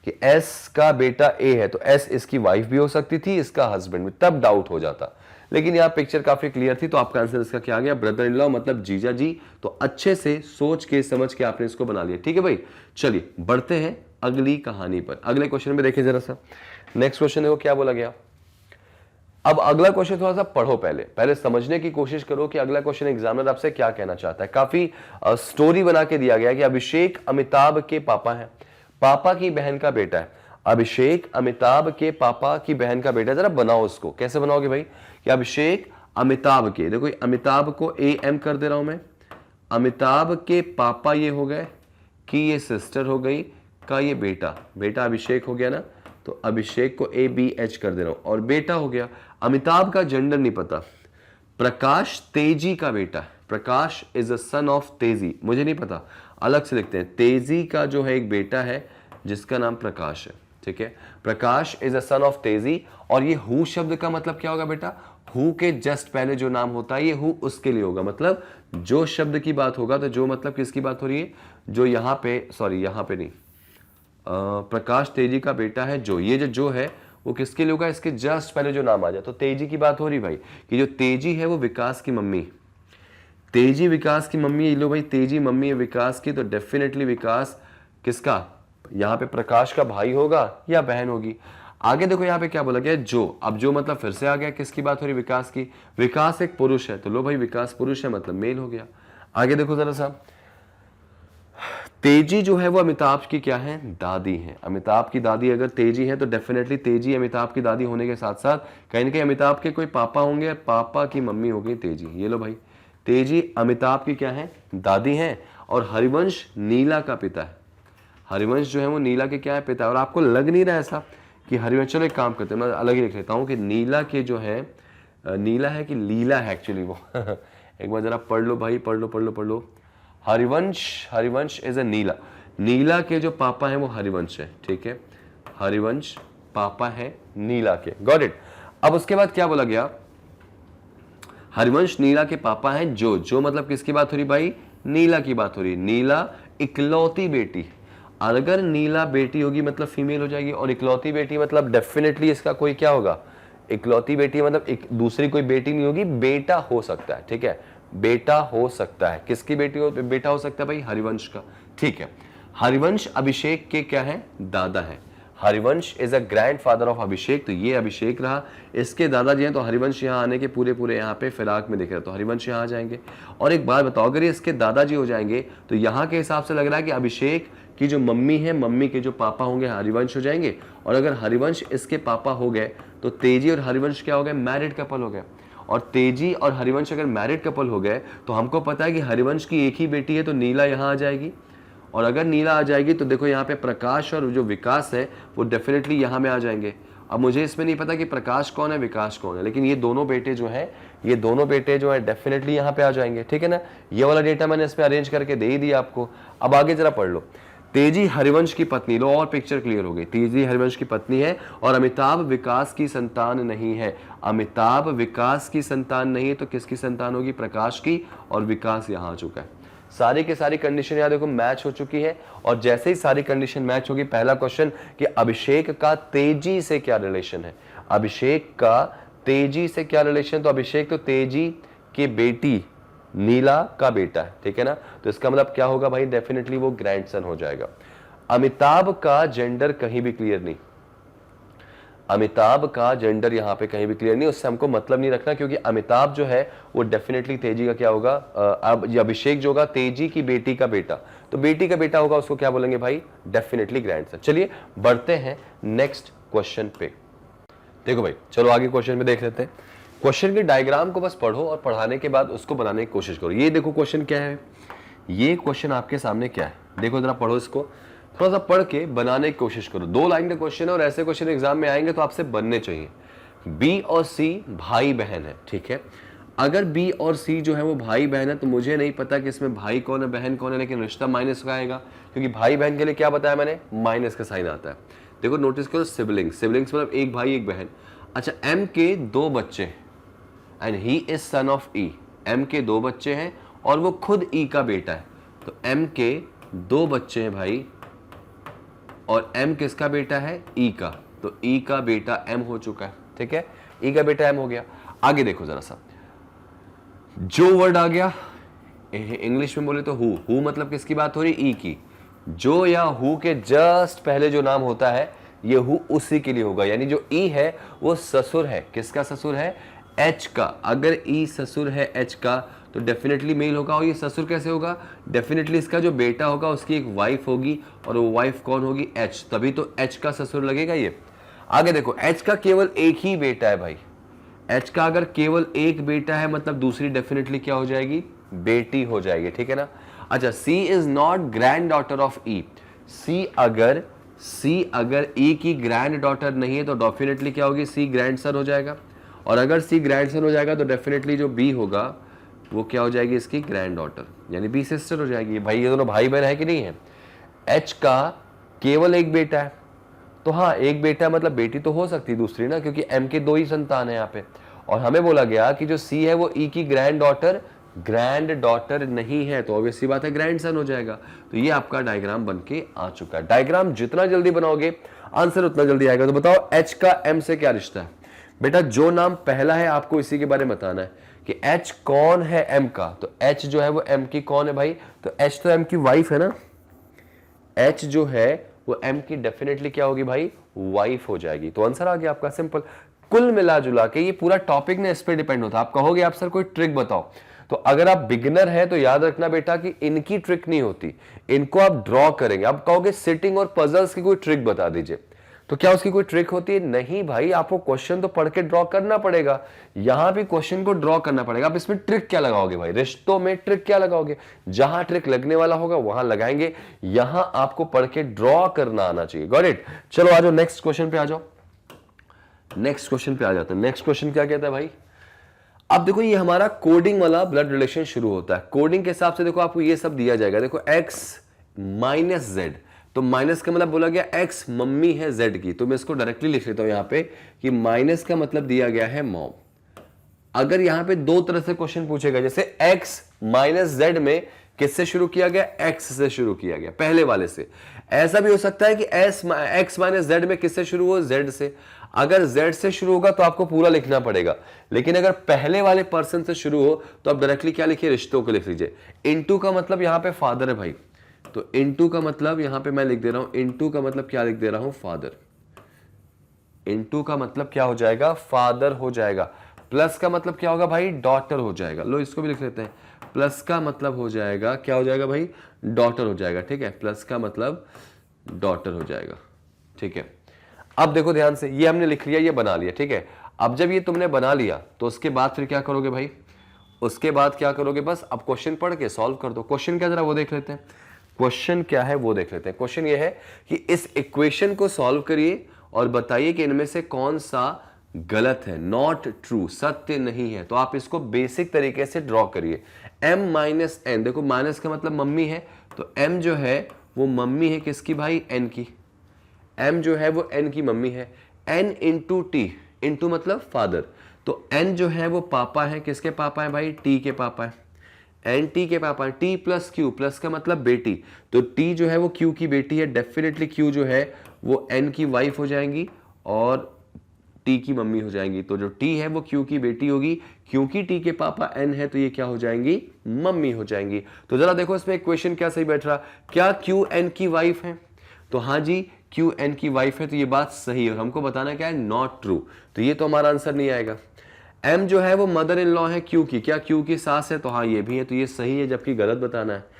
कि एस का बेटा ए है तो एस इसकी वाइफ भी हो सकती थी, इसका हस्बैंड भी, तब डाउट हो जाता। लेकिन यहां पिक्चर काफी क्लियर थी, तो आपका आंसर इसका क्या आ गया? ब्रदर इन लॉ मतलब जीजा जी। तो अच्छे से सोच के समझ के आपने इसको बना लिया, ठीक है भाई। चलिए बढ़ते हैं अगली कहानी पर, अगले क्वेश्चन में देखिए जरा सा। नेक्स्ट क्वेश्चन देखो क्या बोला गया। अब अगला क्वेश्चन थोड़ा सा पढ़ो, पहले समझने की कोशिश करो कि अगला क्वेश्चन एग्जामिनर आपसे क्या कहना चाहता है। काफी स्टोरी बना के दिया गया है कि अभिषेक अमिताभ के पापा हैं, पापा की बहन का बेटा है। अभिषेक अमिताभ के पापा की बहन का बेटा है। जरा बनाओ उसको, कैसे बनाओगे भाई कि अभिषेक अमिताभ के, देखो अमिताभ को AM कर दे रहा हूं मैं, अमिताभ के पापा ये हो गए, कि ये सिस्टर हो गई, का ये बेटा, बेटा अभिषेक हो गया ना, तो अभिषेक को ABH कर दे रहा हूं और बेटा हो गया। अमिताभ का जेंडर नहीं पता, प्रकाश तेजी का बेटा है, प्रकाश इज अ सन ऑफ तेजी, मुझे नहीं पता, अलग से लिखते हैं। तेजी का जो है एक बेटा है जिसका नाम प्रकाश है, ठीक है। प्रकाश इज अ सन ऑफ तेजी। और ये हु शब्द का मतलब क्या होगा बेटा, हु के जस्ट पहले जो नाम होता है ये हु उसके लिए होगा, मतलब जो शब्द की बात होगा, तो जो मतलब किसकी बात हो रही है, जो यहाँ पे, सॉरी यहाँ पे नहीं, प्रकाश तेजी का बेटा है जो, ये जो है वो किसके लिए होगा, इसके जस्ट पहले जो नाम आ जाए, तो तेजी की बात हो रही भाई, कि जो तेजी है वो विकास की मम्मी, तेजी विकास की मम्मी है। लो भाई तेजी मम्मी है विकास की, तो डेफिनेटली विकास किसका, यहाँ पे प्रकाश का भाई होगा या बहन होगी। आगे देखो यहाँ पे क्या बोला गया, जो, अब जो मतलब फिर से आ गया, किसकी बात हो रही, विकास की। विकास एक पुरुष है, तो लो भाई विकास पुरुष है मतलब मेल हो गया। आगे देखो जरा सा, तेजी जो है वो अमिताभ की क्या है, दादी है। अमिताभ की दादी अगर तेजी है तो डेफिनेटली तेजी अमिताभ की दादी होने के साथ साथ कहीं ना कहीं अमिताभ के कोई पापा होंगे, पापा की मम्मी होगी तेजी। ये लो भाई तेजी अमिताभ की क्या है, दादी है। और हरिवंश नीला का पिता है, हरिवंश जो है वो नीला के क्या है, पिता है। और आपको लग नहीं रहा ऐसा कि हरिवंश, चलो एक काम करते हैं, मैं अलग ही लिख लेता हूँ कि नीला के जो है, नीला है कि लीला है एक्चुअली वो एक बार जरा पढ़ लो भाई, पढ़ लो। हरिवंश इज अ नीला, नीला के जो पापा हैं वो हरिवंश है, ठीक है। हरिवंश पापा है नीला के, गॉट इट। अब उसके बाद क्या बोला गया, हरिवंश नीला के पापा हैं जो मतलब किसकी बात हो रही भाई, नीला की बात हो रही। नीला इकलौती बेटी, अगर नीला बेटी होगी मतलब फीमेल हो जाएगी, और इकलौती बेटी मतलब डेफिनेटली इसका कोई क्या होगा, इकलौती बेटी मतलब एक दूसरी कोई बेटी नहीं होगी, बेटा हो सकता है, ठीक है, बेटा हो सकता है। किसकी बेटा हो सकता है भाई, हरिवंश का, ठीक है। हरिवंश अभिषेक के क्या है, दादा है। Harivansh is a grandfather of Abhishek, तो ये अभिषेक रहा, इसके दादाजी हैं, तो हरिवंश यहाँ आने के पूरे यहाँ पे फिराक में दिख रहे, तो हरिवंश यहाँ आ जाएंगे। और एक बात बताओ, अगर ये इसके दादाजी हो जाएंगे तो यहाँ के हिसाब से लग रहा है कि अभिषेक की जो मम्मी है, मम्मी के जो पापा होंगे हरिवंश हो जाएंगे। और अगर हरिवंश इसके पापा हो गए तो तेजी और हरिवंश क्या हो गए, मैरिड कपल हो गए। और तेजी और हरिवंश अगर मैरिड कपल हो गए तो हमको पता है कि हरिवंश की एक ही बेटी है, तो नीला यहाँ आ जाएगी। और अगर नीला आ जाएगी तो देखो यहाँ पे प्रकाश और जो विकास है वो डेफिनेटली यहाँ में आ जाएंगे। अब मुझे इसमें नहीं पता कि प्रकाश कौन है विकास कौन है, लेकिन ये दोनों बेटे जो है डेफिनेटली यहाँ पे आ जाएंगे, ठीक है ना। ये वाला डेटा मैंने इसमें अरेंज करके दे ही दिया आपको। अब आगे जरा पढ़ लो, तेजी हरिवंश की पत्नी, लो और पिक्चर क्लियर हो गई। तेजी हरिवंश की पत्नी है और अमिताभ विकास की संतान नहीं है। अमिताभ विकास की संतान नहीं है तो किसकी संतान होगी, प्रकाश की। और विकास यहाँ आ चुका है। सारी की सारी कंडीशन यहाँ देखो मैच हो चुकी है। और जैसे ही सारी कंडीशन मैच होगी, पहला क्वेश्चन कि अभिषेक का तेजी से क्या रिलेशन है, अभिषेक का तेजी से क्या रिलेशन, तो अभिषेक तो तेजी की बेटी नीला का बेटा है, ठीक है ना। तो इसका मतलब क्या होगा भाई, डेफिनेटली वो ग्रैंडसन हो जाएगा। अमिताभ का जेंडर कहीं भी क्लियर नहीं, अमिताभ का जेंडर यहां पे कहीं भी क्लियर नहीं, उससे हमको मतलब नहीं रखना, क्योंकि अमिताभ जो है वो डेफिनेटली तेजी का क्या होगा, अब ये अभिषेक जो होगा तेजी की बेटी का बेटा, तो बेटी का बेटा होगा, उसको क्या बोलेंगे भाई, डेफिनेटली ग्रैंडसन। चलिए बढ़ते हैं नेक्स्ट क्वेश्चन पे। देखो भाई चलो आगे क्वेश्चन में देख लेते हैं। क्वेश्चन के डायग्राम को बस पढ़ो और पढ़ाने के बाद उसको बनाने की कोशिश करो। ये देखो क्वेश्चन क्या है, ये क्वेश्चन आपके सामने क्या है, देखो जरा पढ़ो, इसको थोड़ा सा पढ़ के बनाने की कोशिश करो। 2 लाइन का क्वेश्चन है और ऐसे क्वेश्चन एग्जाम में आएंगे तो आपसे बनने चाहिए। बी और सी भाई बहन है, ठीक है। अगर बी और सी जो है वो भाई बहन है तो मुझे नहीं पता कि इसमें भाई कौन है बहन कौन है, लेकिन रिश्ता माइनस का आएगा, क्योंकि भाई बहन के लिए क्या बताया मैंने, माइनस का साइन आता है। देखो नोटिस करो, सिबलिंग्स मतलब एक भाई एक बहन। अच्छा, एम के 2 बच्चे and he is son of E, M के 2 बच्चे हैं और वो खुद ई का बेटा है। तो एम के 2 बच्चे हैं भाई, और एम किसका बेटा है, ई का, तो ई का बेटा एम हो चुका है, ठीक है, ई का बेटा एम हो गया। आगे देखो जरा सा, जो वर्ड आ गया इंग्लिश में बोले तो हु मतलब किसकी बात हो रही, ई की। जो या हु के जस्ट पहले जो नाम होता है ये हु उसी के लिए होगा, यानी जो ई है वो ससुर है। किसका ससुर है? एच का। अगर ई ससुर है एच का तो डेफिनेटली मेल होगा। और ये ससुर कैसे होगा? डेफिनेटली इसका जो बेटा होगा उसकी एक वाइफ होगी, और वो वाइफ कौन होगी? एच, तभी तो एच का ससुर लगेगा ये। आगे देखो, एच का केवल एक ही बेटा है भाई। एच का अगर केवल एक बेटा है मतलब दूसरी डेफिनेटली क्या हो जाएगी? बेटी हो जाएगी, ठीक है ना। अच्छा, C is not granddaughter of E. C अगर ई की ग्रैंड डॉटर नहीं है तो डेफिनेटली क्या होगी? सी ग्रैंडसन हो जाएगा। और अगर सी ग्रैंडसन हो जाएगा तो डेफिनेटली जो बी होगा वो क्या हो जाएगी? इसकी ग्रैंड डॉटर, यानी बी सिस्टर हो जाएगी। भाई ये दोनों भाई बहन है कि नहीं है? एच का केवल एक बेटा है तो हाँ, एक बेटा मतलब बेटी तो हो सकती है दूसरी ना, क्योंकि एम के दो ही संतान है यहाँ पे। और हमें बोला गया कि जो सी है वो ई की ग्रैंड डॉटर नहीं है, तो ऑब्वियस सी बात है ग्रैंडसन हो जाएगा। तो ये आपका डायग्राम बन के आ चुका है। डायग्राम जितना जल्दी बनाओगे आंसर उतना जल्दी आएगा। तो बताओ एच का एम से क्या रिश्ता है? बेटा जो नाम पहला है आपको इसी के बारे में बताना है कि एच कौन है एम का। तो एच जो है वो एम की कौन है भाई? तो एच तो एम की वाइफ है ना। एच जो है वो एम की डेफिनेटली क्या होगी भाई? वाइफ हो जाएगी। तो आंसर आ गया आपका, सिंपल। कुल मिला जुला के ये पूरा टॉपिक ने इस पे डिपेंड होता है। आप कहोगे आप सर कोई ट्रिक बताओ, तो अगर आप बिगिनर है तो याद रखना बेटा कि इनकी ट्रिक नहीं होती, इनको आप ड्रॉ करेंगे। आप कहोगे सिटिंग और पजल्स की कोई ट्रिक बता दीजिए, तो क्या उसकी कोई ट्रिक होती है? नहीं भाई, आपको क्वेश्चन तो पढ़ के ड्रॉ करना पड़ेगा। यहां भी क्वेश्चन को ड्रॉ करना पड़ेगा। आप इसमें ट्रिक क्या लगाओगे भाई? रिश्तों में ट्रिक क्या लगाओगे? जहां ट्रिक लगने वाला होगा वहां लगाएंगे, यहां आपको पढ़ के ड्रॉ करना आना चाहिए। Got it? चलो आ जाओ नेक्स्ट क्वेश्चन पे आ जाओ। नेक्स्ट क्वेश्चन पे आ जाते हैं। नेक्स्ट क्वेश्चन क्या कहता है भाई? अब देखो ये हमारा कोडिंग वाला ब्लड रिलेशन शुरू होता है। कोडिंग के हिसाब से देखो आपको ये सब दिया जाएगा। देखो x माइनस जेड, तो माइनस का मतलब बोला गया x मम्मी है z की, तो मैं इसको डायरेक्टली लिख लेता हूं यहां पे कि माइनस का मतलब दिया गया है मॉम। अगर यहां पे दो तरह से क्वेश्चन पूछेगा, जैसे x माइनस जेड में किससे शुरू किया गया? x से शुरू किया गया, पहले वाले से। ऐसा भी हो सकता है कि x माइनस जेड में किससे शुरू हो? z से। अगर z से शुरू होगा तो आपको पूरा लिखना पड़ेगा, लेकिन अगर पहले वाले पर्सन से शुरू हो तो आप डायरेक्टली क्या लिखिए? रिश्तों को लिख लीजिए। इनटू का मतलब यहां पे फादर है भाई, तो इनटू का मतलब यहां पे मैं लिख दे रहा हूं, इनटू का मतलब क्या लिख दे रहा हूं? फादर। इनटू का मतलब क्या हो जाएगा? फादर हो जाएगा। प्लस का मतलब क्या होगा भाई? डॉटर हो जाएगा। लो इसको भी लिख लेते हैं। प्लस का मतलब हो जाएगा, क्या हो जाएगा भाई? डॉटर हो जाएगा, ठीक है। प्लस का मतलब डॉटर हो जाएगा, ठीक है। अब देखो ध्यान से, ये हमने लिख लिया, ये बना लिया, ठीक है। अब जब ये तुमने बना लिया तो उसके बाद फिर क्या करोगे भाई? उसके बाद क्या करोगे? बस अब क्वेश्चन पढ़ के सॉल्व कर दो। क्वेश्चन क्या जरा वो देख लेते हैं। क्वेश्चन क्या है वो देख लेते हैं। क्वेश्चन ये है कि इस इक्वेशन को सॉल्व करिए और बताइए कि इनमें से कौन सा गलत है, नॉट ट्रू, सत्य नहीं है। तो आप इसको बेसिक तरीके से ड्रॉ करिए। m माइनस एन, देखो माइनस का मतलब मम्मी है, तो m जो है वो मम्मी है किसकी भाई? n की। m जो है वो n की मम्मी है। n इंटू टी, इंटू मतलब फादर, तो n जो है वो पापा है। किसके पापा है भाई? t के पापा है। n t के पापा है। t प्लस q, प्लस का मतलब बेटी, तो t जो है वो q की बेटी है। डेफिनेटली q जो है वो n की वाइफ हो जाएंगी और t की मम्मी हो जाएंगी। तो जो t है वो q की बेटी होगी, क्योंकि t के पापा n है तो ये क्या हो जाएंगी? मम्मी हो जाएंगी। तो जरा देखो इसमें इक्वेशन क्या सही बैठ रहा, क्या q n की वाइफ है? तो हाँ जी, q n की वाइफ है, तो ये बात सही है। हमको बताना क्या है? Not true. तो ये तो हमारा आंसर नहीं आएगा। m जो है वो मदर इन लॉ है q की, क्या q की सास है? तो हाँ ये भी है, तो ये सही है, जबकि गलत बताना है।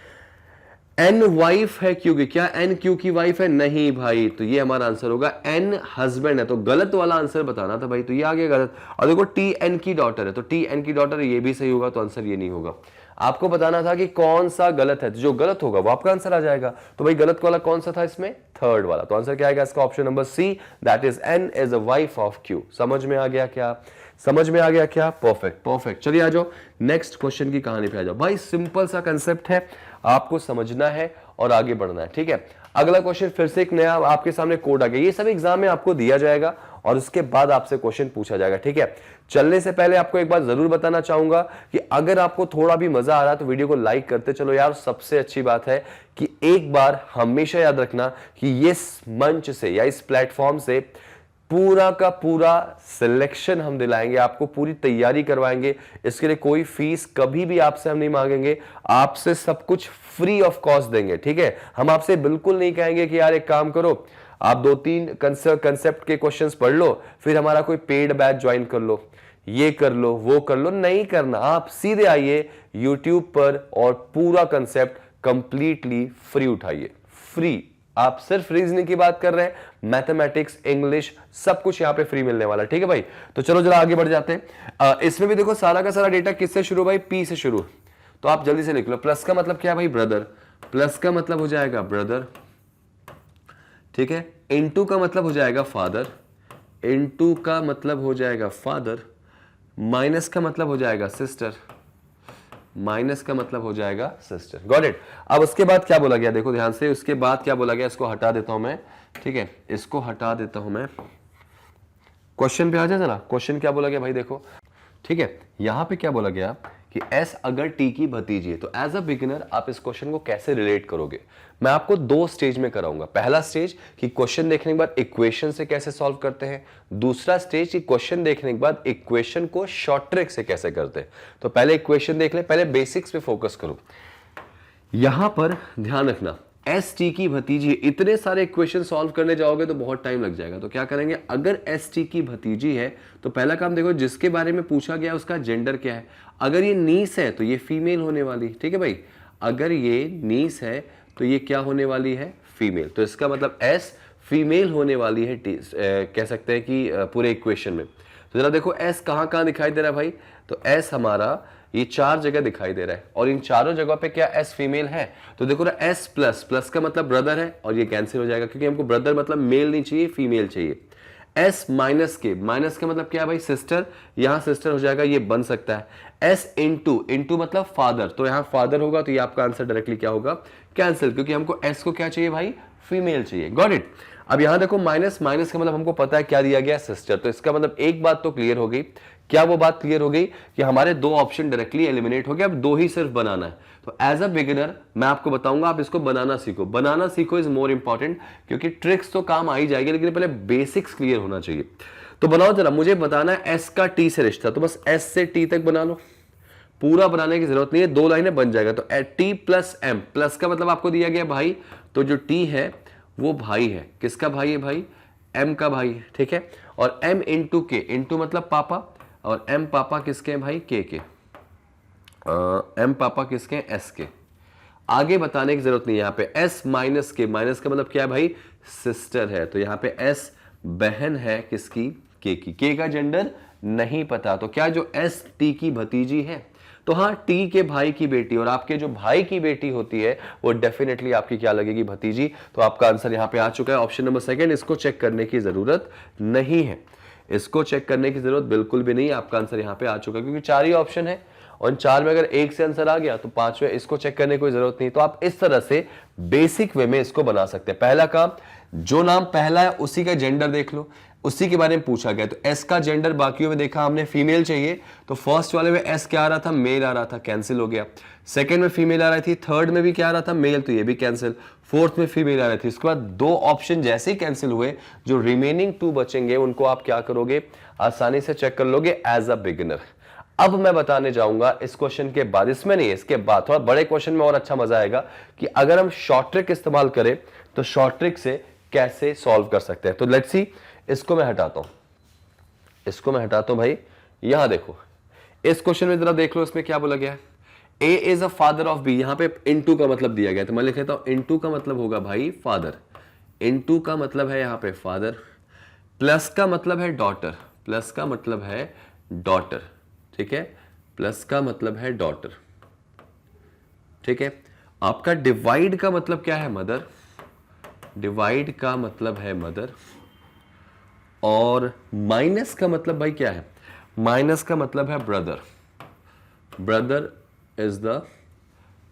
n वाइफ है q की, क्या n q की वाइफ है? नहीं भाई, तो ये हमारा आंसर होगा। n हस्बैंड है, तो गलत वाला आंसर बताना था भाई, तो ये आ गया गलत। और देखो t n की डॉटर है, तो t n की डॉटर, ये भी सही होगा, तो आंसर ये नहीं होगा। आपको बताना था कि कौन सा गलत है, तो जो गलत होगा वो आपका आंसर आ जाएगा। तो भाई गलत वाला कौन सा था इसमें? थर्ड वाला। तो आंसर क्या आएगा इसका? Option number C, that is n is a wife of q। समझ में आ गया क्या? समझ में आ गया क्या? Perfect perfect. चलिए आ जाओ नेक्स्ट क्वेश्चन की कहानी पे आ जाओ। भाई सिंपल सा कंसेप्ट है, आपको समझना है और आगे बढ़ना है, ठीक है। अगला क्वेश्चन फिर से एक नया आपके सामने कोड आ गया। ये सब एग्जाम में आपको दिया जाएगा और उसके बाद आपसे क्वेश्चन पूछा जाएगा, ठीक है। चलने से पहले आपको एक बात जरूर बताना चाहूंगा कि अगर आपको थोड़ा भी मजा आ रहा है तो वीडियो को लाइक करते चलो यार। सबसे अच्छी बात है कि एक बार हमेशा याद रखना कि ये मंच से या इस प्लेटफॉर्म से पूरा का पूरा सिलेक्शन हम दिलाएंगे, आपको पूरी तैयारी करवाएंगे। इसके लिए कोई फीस कभी भी आपसे हम नहीं मांगेंगे, आपसे सब कुछ फ्री ऑफ कॉस्ट देंगे, ठीक है। हम आपसे बिल्कुल नहीं कहेंगे कि यार एक काम करो आप 2-3 कंसेप्ट के क्वेश्चंस पढ़ लो, फिर हमारा कोई पेड बैच ज्वाइन कर लो, ये कर लो, वो कर लो, नहीं करना। आप सीधे आइए YouTube पर और पूरा कंसेप्ट कंप्लीटली फ्री उठाइए, फ्री। आप सिर्फ रीजनिंग की बात कर रहे हैं, मैथमेटिक्स, इंग्लिश, सब कुछ यहां पे फ्री मिलने वाला है, ठीक है भाई। तो चलो जरा आगे बढ़ जाते हैं। इसमें भी देखो सारा का सारा डेटा किससे शुरू भाई, पी से शुरू। तो आप जल्दी से लिख लो। प्लस का मतलब क्या है भाई, ब्रदर। प्लस का मतलब हो जाएगा ब्रदर, ठीक है। इनटू का मतलब हो जाएगा फादर, इनटू का मतलब हो जाएगा फादर। माइनस का मतलब हो जाएगा सिस्टर, माइनस का मतलब हो जाएगा सिस्टर। Got it. अब उसके बाद क्या बोला गया, देखो ध्यान से, उसके बाद क्या बोला गया, इसको हटा देता हूं मैं, ठीक है, इसको हटा देता हूं मैं। क्वेश्चन पे आ जाए जरा, क्वेश्चन क्या बोला गया भाई, देखो, ठीक है। यहां पे क्या बोला गया कि एस अगर टी की भतीजी है, तो एज अ बिगिनर आप इस क्वेश्चन को कैसे रिलेट करोगे। मैं आपको 2 स्टेज में कराऊंगा। पहला स्टेज कि क्वेश्चन देखने के बाद इक्वेशन से कैसे सॉल्व करते हैं, दूसरा स्टेज कि क्वेश्चन देखने के बाद इक्वेशन को शॉर्ट ट्रिक से कैसे करते हैं। तो पहले इक्वेशन देख ले, पहले बेसिक्स पे फोकस करो। यहां पर ध्यान रखना, एस टी की भतीजी, इतने सारे इक्वेशन सॉल्व करने जाओगे तो बहुत टाइम लग जाएगा। तो क्या करेंगे, अगर एस टी की भतीजी है तो पहला काम देखो जिसके बारे में पूछा गया उसका जेंडर क्या है। अगर ये नीस है तो ये फीमेल होने वाली, ठीक है भाई। अगर ये नीस है तो ये क्या होने वाली है, फीमेल। तो इसका मतलब एस फीमेल होने वाली है, कह सकते हैं कि पूरे इक्वेशन में। तो जरा देखो एस कहां कहां दिखाई दे रहा है भाई, तो एस हमारा ये 4 जगह दिखाई दे रहा है, और इन चारों जगह पे क्या एस फीमेल है। तो देखो ना, एस प्लस, प्लस का मतलब ब्रदर है, और ये कैंसिल हो जाएगा क्योंकि हमको ब्रदर मतलब मेल नहीं चाहिए, फीमेल चाहिए। एस माइनस के, माइनस का मतलब क्या है भाई, सिस्टर, यहां सिस्टर हो जाएगा, ये बन सकता है। एस इंटू, इंटू मतलब फादर, तो यहां फादर होगा, तो ये आपका आंसर डायरेक्टली क्या होगा, कैंसिल, क्योंकि हमको एस को क्या चाहिए भाई, फीमेल चाहिए। Got it. अब यहां देखो माइनस, माइनस का मतलब हमको पता है क्या दिया गया, सिस्टर। तो इसका मतलब एक बात तो क्लियर हो गई। क्या वो बात क्लियर हो गई कि हमारे 2 ऑप्शन डायरेक्टली एलिमिनेट हो गए, अब 2 ही सिर्फ बनाना है। तो एज अ बिगिनर मैं आपको बताऊंगा, आप इसको बनाना सीखो। बनाना सीखो इज मोर इंपॉर्टेंट, क्योंकि ट्रिक्स तो काम आ ही जाएगी, लेकिन पहले बेसिक्स क्लियर होना चाहिए। तो बनाओ जरा, मुझे बताना है एस का टी से रिश्ता, तो बस एस से टी तक बना लो, पूरा बनाने की जरूरत नहीं है, 2 लाइनें बन जाएगा। तो टी प्लस एम, प्लस का मतलब आपको दिया गया भाई, तो जो टी है वो भाई है, किसका भाई है भाई, एम का भाई है, ठीक है। और एम इंटू के, इंटू मतलब पापा, और एम पापा किसके हैं भाई, के एम पापा किसके हैं, एस के। आगे बताने की जरूरत नहीं है। यहाँ पे एस माइनस के, माइनस का मतलब क्या है भाई, सिस्टर है, तो यहाँ पे एस बहन है किसकी, के की। के का जेंडर नहीं पता, तो क्या जो एस टी की भतीजी है, तो हाँ, टी के भाई की बेटी, और आपके जो भाई की बेटी होती है वो डेफिनेटली आपकी क्या लगेगी, भतीजी। तो आपका आंसर यहाँ पे आ चुका है, ऑप्शन नंबर 2। इसको चेक करने की जरूरत नहीं है, इसको चेक करने की जरूरत बिल्कुल भी नहीं है। आपका आंसर यहाँ पे आ चुका है, क्योंकि 4 ही ऑप्शन है, और 4 में अगर 1 से आंसर आ गया तो 5वें इसको चेक करने की कोई जरूरत नहीं। तो आप इस तरह से बेसिक वे में इसको बना सकते हैं। पहला काम, जो नाम पहला है उसी का जेंडर देख लो, उसी के बारे में पूछा गया। तो एस का जेंडर बाकियों में देखा हमने फीमेल चाहिए, तो फर्स्ट वाले में एस क्या आ रहा था, मेल आ रहा था, कैंसिल हो गया। सेकंड में फीमेल आ रही थी, थर्ड में भी क्या आ रहा था, मेल, तो ये भी कैंसिल। फोर्थ में फीमेल आ रही थी। इसके बाद 2 ऑप्शन जैसे ही कैंसिल हुए, जो रिमेनिंग 2 बचेंगे उनको आप क्या करोगे, आसानी से चेक कर लोगे एज अ बिगिनर। अब मैं बताने जाऊंगा इस क्वेश्चन के बाद, इसमें नहीं, इसके बाद थोड़ा बड़े क्वेश्चन में और अच्छा मजा आएगा कि अगर हम शॉर्ट ट्रिक इस्तेमाल करें तो शॉर्ट ट्रिक से कैसे सॉल्व कर सकते हैं। तो लेट्स सी, इसको मैं हटाता हूं, इसको मैं हटाता हूं भाई। यहां देखो, इस क्वेश्चन में जरा देख लो, इसमें क्या बोला गया है, A is a father of B. यहां पे इनटू का मतलब दिया गया, तो मैं लिख लेता हूं, इनटू का मतलब होगा भाई फादर, इनटू का मतलब है यहां पे फादर, प्लस का मतलब है डॉटर, प्लस का मतलब है डॉटर, ठीक है, प्लस का मतलब है डॉटर, ठीक है। आपका डिवाइड का मतलब क्या है, मदर, डिवाइड का मतलब है मदर, और माइनस का मतलब भाई क्या है, माइनस का मतलब है brother, brother is the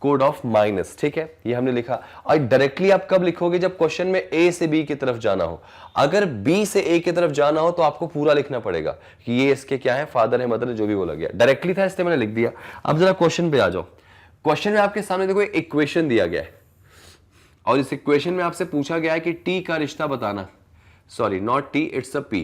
code of minus, ठीक है, ये हमने लिखा। और डायरेक्टली आप कब लिखोगे, जब क्वेश्चन में ए से बी की तरफ जाना हो। अगर बी से ए की तरफ जाना हो तो आपको पूरा लिखना पड़ेगा कि ये इसके क्या है, फादर है, मदर है, जो भी बोला गया। डायरेक्टली था इसलिए मैंने लिख दिया। अब जरा क्वेश्चन पे आ जाओ। क्वेश्चन में आपके सामने देखो इक्वेशन दिया गया है, और इस इक्वेशन में आपसे पूछा गया है कि टी का रिश्ता बताना, sorry not T, it's a P,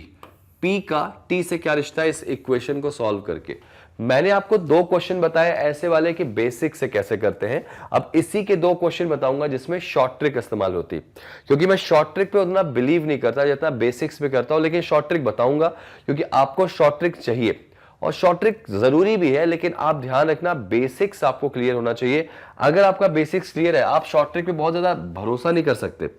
P का टी से क्या रिश्ता है, इस इक्वेशन को सॉल्व करके। मैंने आपको 2 क्वेश्चन बताए ऐसे वाले कि बेसिक से कैसे करते हैं। अब इसी के 2 क्वेश्चन बताऊंगा जिसमें शॉर्ट ट्रिक इस्तेमाल होती है, क्योंकि मैं शॉर्ट ट्रिक पे उतना बिलीव नहीं करता जितना बेसिक्स पे करता हूं, लेकिन शॉर्ट ट्रिक बताऊंगा क्योंकि आपको शॉर्ट ट्रिक चाहिए और शॉर्ट ट्रिक जरूरी भी है, लेकिन आप ध्यान रखना बेसिक्स आपको क्लियर होना चाहिए। अगर आपका बेसिक्स क्लियर है, आप शॉर्ट ट्रिक पे बहुत ज्यादा भरोसा नहीं कर सकते,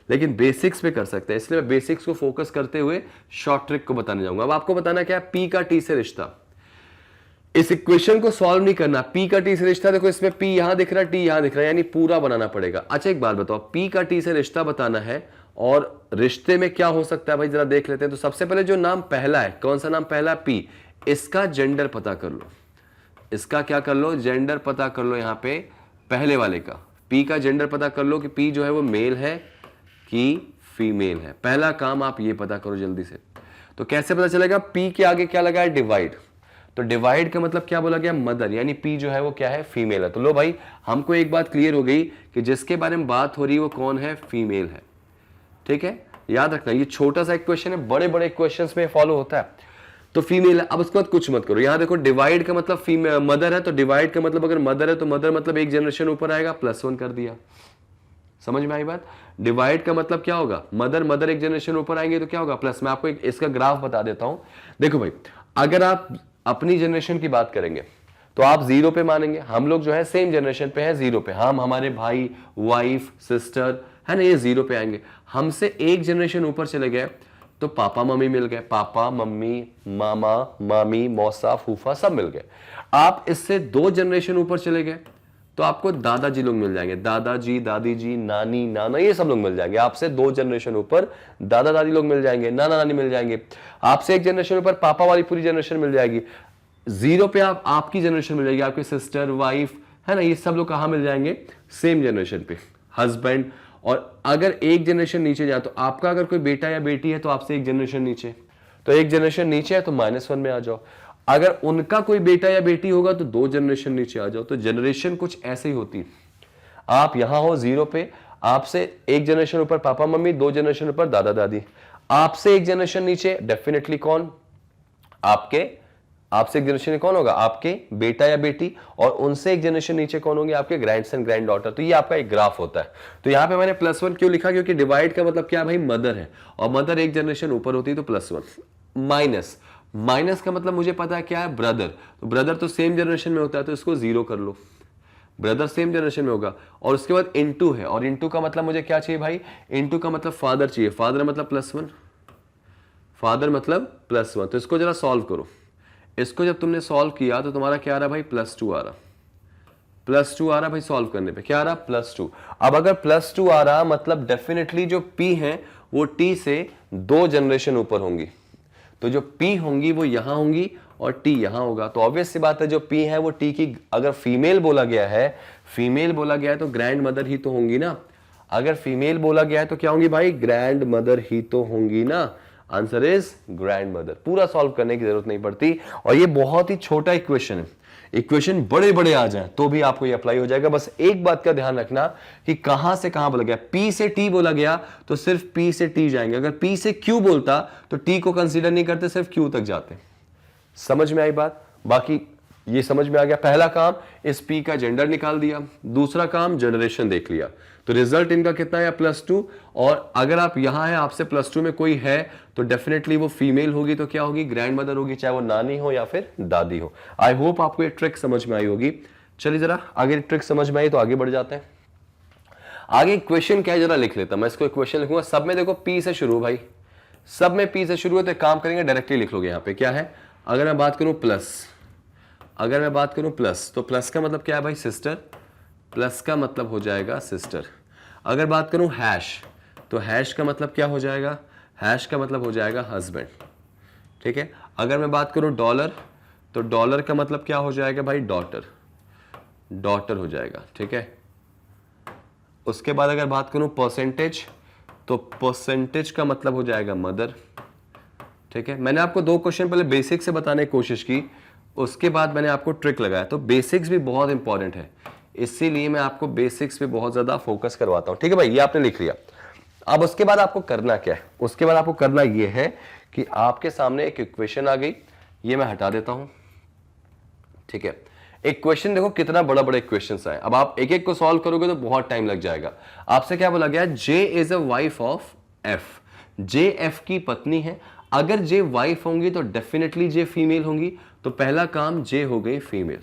लेकिन बेसिक्स पे कर सकते हैं। इसलिए मैं बेसिक्स को फोकस करते हुए शॉर्ट ट्रिक को बताने जाऊंगा। अब आपको बताना क्या है, पी का टी से रिश्ता। इस इक्वेशन को सॉल्व नहीं करना, पी का टी से रिश्ता, देखो इसमें पी यहां दिख रहा है, टी यहां दिख रहा है, यानी पूरा बनाना पड़ेगा। अच्छा एक बात बताओ, पी का टी से रिश्ता बताना है और रिश्ते में क्या हो सकता है भाई, जरा देख लेते हैं। तो सबसे पहले जो नाम पहला है, कौन सा नाम पहला, पी, इसका जेंडर पता कर लो। इसका क्या कर लो, जेंडर पता कर लो। यहां पे पहले वाले का पी का जेंडर पता कर लो कि पी जो है वो मेल है कि फीमेल है। पहला काम आप ये पता करो जल्दी से। तो कैसे पता चलेगा, पी के आगे क्या लगा है, डिवाइड। तो डिवाइड का मतलब क्या बोला गया, मदर, यानी पी जो है वो क्या है, फीमेल है। तो लो भाई, हमको एक बात क्लियर हो गई कि जिसके बारे में बात हो रही है वो कौन है, फीमेल है। ठीक है, याद रखना ये छोटा सा एक क्वेश्चन है, बड़े बड़े क्वेश्चंस में फॉलो होता है। तो फीमेल है। अब उसके बाद कुछ मत करो, यहां देखो डिवाइड का मतलब फीमेल मदर है, तो डिवाइड का मतलब अगर मदर है तो मदर मतलब एक जनरेशन ऊपर आएगा, +1 कर दिया। समझ में आई बात। डिवाइड का मतलब क्या होगा, मदर मदर एक जनरेशन ऊपर आएंगे तो क्या होगा, प्लस। मैं आपको इसका ग्राफ बता देता हूं। देखो भाई, अगर आप अपनी जनरेशन की बात करेंगे तो आप 0 पे मानेंगे। हम लोग जो है सेम जनरेशन पे है, 0 पे। हम, हमारे भाई, वाइफ, सिस्टर है ना, ये 0 पे आएंगे। हमसे एक जनरेशन ऊपर चले गए तो पापा मम्मी मिल गए, पापा मम्मी, मामा मामी, मौसा फूफा सब मिल गए। आप इससे 2 जनरेशन ऊपर चले गए तो आपको दादाजी लोग मिल जाएंगे, दादाजी, दादी जी, नानी, नाना, ये सब लोग मिल जाएंगे। आपसे 2 जनरेशन ऊपर दादा दादी लोग मिल जाएंगे, नाना नानी मिल जाएंगे। आपसे एक जनरेशन ऊपर पापा वाली पूरी जनरेशन मिल जाएगी। 0 पे आपकी जनरेशन मिल जाएगी, आपके सिस्टर, वाइफ है ना, ये सब लोग कहां मिल जाएंगे, सेम जनरेशन पे, हस्बैंड। और अगर एक जनरेशन नीचे जाए तो आपका अगर कोई बेटा या बेटी है तो आपसे एक जनरेशन नीचे, तो एक जनरेशन नीचे है तो -1 में आ जाओ। अगर उनका कोई बेटा या बेटी होगा तो 2 जनरेशन नीचे आ जाओ। तो जनरेशन कुछ ऐसे ही होती है। आप यहां हो 0 पे, आपसे एक जनरेशन ऊपर पापा मम्मी, 2 जनरेशन ऊपर दादा दादी। आपसे एक जनरेशन नीचे डेफिनेटली कौन, आपसे एक जनरेशन कौन होगा, आपके बेटा या बेटी, और उनसे एक जनरेशन नीचे कौन होंगे, आपके ग्रैंडसन ग्रैंड डॉटर। तो ये आपका एक ग्राफ होता है। तो यहां पे मैंने +1 क्यों लिखा, क्योंकि डिवाइड का मतलब क्या है भाई, मदर है, और मदर एक जनरेशन ऊपर होती है तो +1। माइनस का मतलब मुझे पता है क्या है, ब्रदर। तो ब्रदर तो सेम जनरेशन में होता है तो इसको 0 कर लो, ब्रदर सेम जनरेशन में होगा। और उसके बाद इनटू है, और इनटू का मतलब मुझे क्या चाहिए भाई, इनटू का मतलब फादर चाहिए, फादर मतलब +1, फादर मतलब +1। तो इसको जरा सॉल्व करो। इसको जब तुमने सॉल्व किया तो तुम्हारा क्या आ रहा भाई, +2 आ रहा, +2 आ रहा भाई। सॉल्व करने पे क्या आ रहा, +2। अब अगर +2 आ रहा मतलब डेफिनेटली जो P है वो T से 2 जनरेशन ऊपर होंगी। तो जो P होंगी वो यहां होंगी और T यहां होगा। तो ऑब्वियस सी बात है जो P है वो T की, अगर फीमेल बोला गया है तो ग्रैंड मदर ही तो होंगी ना। अगर फीमेल बोला गया है तो क्या होंगी भाई, ग्रैंड मदर ही तो होंगी ना। Answer is grand mother. पूरा सॉल्व करने की जरूरत नहीं पड़ती, और ये बहुत ही छोटा इक्वेशन है। इक्वेशन बड़े बड़े आ जाए तो भी आपको ये अप्लाई हो जाएगा। बस एक बात का ध्यान रखना कि कहां से कहां बोला गया। P से T बोला गया तो सिर्फ P से T जाएंगे। अगर P से Q बोलता तो T को कंसीडर नहीं करते, सिर्फ Q तक जाते। समझ में आई बात। बाकी ये समझ में आ गया। पहला काम इस P का जेंडर निकाल दिया, दूसरा काम जनरेशन देख लिया। तो रिजल्ट इनका कितना है, +2। और अगर आप यहां हैं, आपसे +2 में कोई है तो डेफिनेटली वो फीमेल होगी, तो क्या होगी, ग्रैंड मदर होगी, चाहे वो नानी हो या फिर दादी हो। आई होप आपको ये ट्रिक समझ में आई होगी। चलिए जरा आगे ट्रिक समझ में आई तो आगे बढ़ जाते हैं। आगे क्वेश्चन क्या है जरा लिख लेता, मैं इसको क्वेश्चन लिखूंगा। सब में देखो P से शुरू, भाई सब में P से शुरू है, तो एक काम करेंगे डायरेक्टली लिख लोगे। यहां पे क्या है, अगर मैं बात करूं प्लस, अगर मैं बात करूं प्लस, तो प्लस का मतलब क्या है भाई, सिस्टर। प्लस का मतलब हो जाएगा सिस्टर। अगर बात करूं हैश, तो हैश का मतलब क्या हो जाएगा, हैश का मतलब हो जाएगा हस्बैंड। ठीक है। अगर मैं बात करूं डॉलर, तो डॉलर का मतलब क्या हो जाएगा भाई, डॉटर, डॉटर हो जाएगा। ठीक है। उसके बाद अगर बात करूं परसेंटेज, तो परसेंटेज का मतलब हो जाएगा मदर। ठीक है। मैंने आपको 2 क्वेश्चन पहले बेसिक से बताने की कोशिश की, उसके बाद मैंने आपको ट्रिक लगाया। तो बेसिक्स भी बहुत इंपॉर्टेंट है, इसीलिए मैं आपको बेसिक्स पे बहुत ज्यादा फोकस करवाता हूं। ठीक है भाई, ये आपने लिख लिया। अब उसके बाद आपको करना क्या है, उसके बाद आपको करना यह है कि आपके सामने एक इक्वेशन आ गई, ये मैं हटा देता हूं। ठीक है, एक क्वेश्चन देखो कितना बड़ा बड़ा क्वेश्चन है। अब आप एक एक को सॉल्व करोगे तो बहुत टाइम लग जाएगा। आपसे क्या बोला गया, J is a wife of F, J F की पत्नी है। अगर जे वाइफ होंगी तो डेफिनेटली जे फीमेल होंगी, तो पहला काम जे हो गई फीमेल,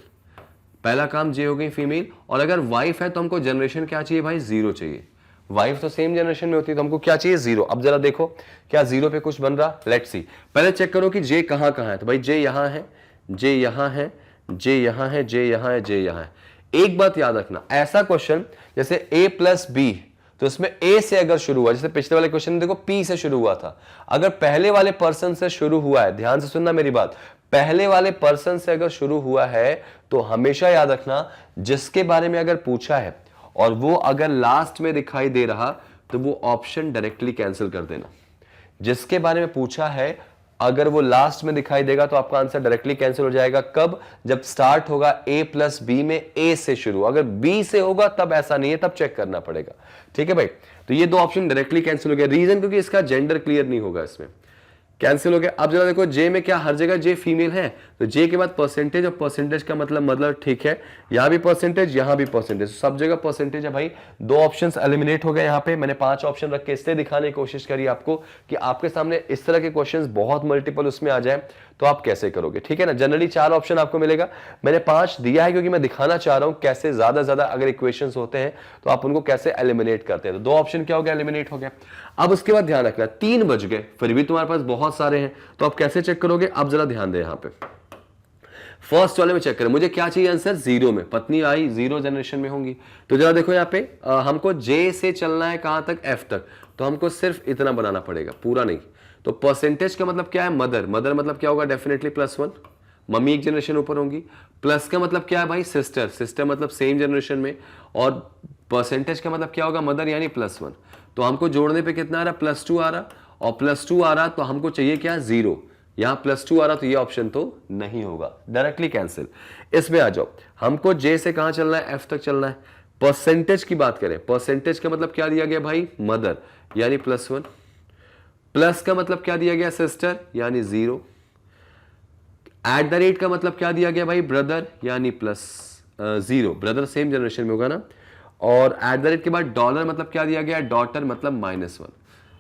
पहला काम जे हो गई फीमेल। और अगर वाइफ है तो हमको जनरेशन क्या चाहिए भाई, जीरो चाहिए। वाइफ तो सेम जनरेशन में होती है, तो हमको क्या चाहिए, जीरो। अब जरा देखो क्या जीरो पे कुछ बन रहा, लेट्स सी। पहले चेक करो कि जे कहां कहां है, तो भाई जे यहां है, जे यहां है, जे यहां है, जे यहां है, जे यहां है। एक बात याद रखना, ऐसा क्वेश्चन जैसे a प्लस बी, तो इसमें a से अगर शुरू हुआ, जैसे पिछले वाले क्वेश्चन में देखो p से शुरू हुआ था, अगर पहले वाले पर्सन से शुरू हुआ है, ध्यान से सुनना मेरी बात, पहले वाले पर्सन से अगर शुरू हुआ है तो हमेशा याद रखना जिसके बारे में अगर पूछा है और वो अगर लास्ट में दिखाई दे रहा तो वो ऑप्शन डायरेक्टली कैंसिल कर देना। जिसके बारे में पूछा है अगर वो लास्ट में दिखाई देगा तो आपका आंसर डायरेक्टली कैंसिल हो जाएगा। कब, जब स्टार्ट होगा a प्लस बी में a से शुरू, अगर b से होगा तब ऐसा नहीं है, तब चेक करना पड़ेगा। ठीक है भाई, तो ये दो ऑप्शन डायरेक्टली कैंसिल हो गया। रीजन क्योंकि इसका जेंडर क्लियर नहीं होगा, इसमें कैंसिल हो गया। अब जरा देखो जे में क्या, हर जगह जे फीमेल है, तो जे के बाद परसेंटेज, और परसेंटेज का मतलब ठीक है, यहां भी परसेंटेज, यहां भी परसेंटेज, सब जगह परसेंटेज है भाई। दो ऑप्शंस एलिमिनेट हो गए। यहां पे मैंने 5 ऑप्शन रख के इसलिए दिखाने की कोशिश करी आपको कि आपके सामने इस तरह के क्वेश्चंस बहुत मल्टीपल उसमें आ जाए तो आप कैसे करोगे। ठीक है ना, जनरली 4 ऑप्शन आपको मिलेगा, मैंने 5 दिया है क्योंकि मैं दिखाना चाह रहा हूं कैसे ज्यादा ज्यादा अगर इक्वेशंस होते हैं तो आप उनको कैसे एलिमिनेट करते हैं। तो 2 ऑप्शन क्या हो गया, एलिमिनेट हो गया। अब उसके बाद ध्यान रखना 3 बज गए, फिर भी तुम्हारे पास बहुत सारे हैं, तो आप कैसे चेक करोगे। अब जरा ध्यान दे, यहां पे फर्स्ट वाले में चेक करें, मुझे क्या चाहिए आंसर, जीरो में, पत्नी आई जीरो जनरेशन में होंगी। तो जरा देखो यहाँ पे हमको जे से चलना है कहां तक, एफ तक, तो हमको सिर्फ इतना बनाना पड़ेगा, पूरा नहीं। तो परसेंटेज का मतलब क्या है, मदर, मदर मतलब क्या होगा, डेफिनेटली +1, मम्मी एक जनरेशन ऊपर होंगी। प्लस का मतलब क्या है भाई, सिस्टर, सिस्टर मतलब सेम जनरेशन में। और परसेंटेज का मतलब क्या होगा, मदर यानी +1। तो हमको जोड़ने पे कितना आ रहा, +2 आ रहा, और +2 आ रहा तो हमको चाहिए क्या, 0। यहां +2 आ रहा तो ये ऑप्शन तो नहीं होगा, डायरेक्टली कैंसिल। इसमें आ जाओ, हमको जे से कहां चलना है, एफ तक चलना है। परसेंटेज की बात करें, परसेंटेज का मतलब क्या दिया गया भाई, मदर यानी +1। प्लस का मतलब क्या दिया गया, सिस्टर यानी 0। @ का मतलब क्या दिया गया भाई, ब्रदर यानी +0, ब्रदर सेम जनरेशन में होगा ना। और @ के बाद डॉलर मतलब क्या दिया गया, डॉटर मतलब -1।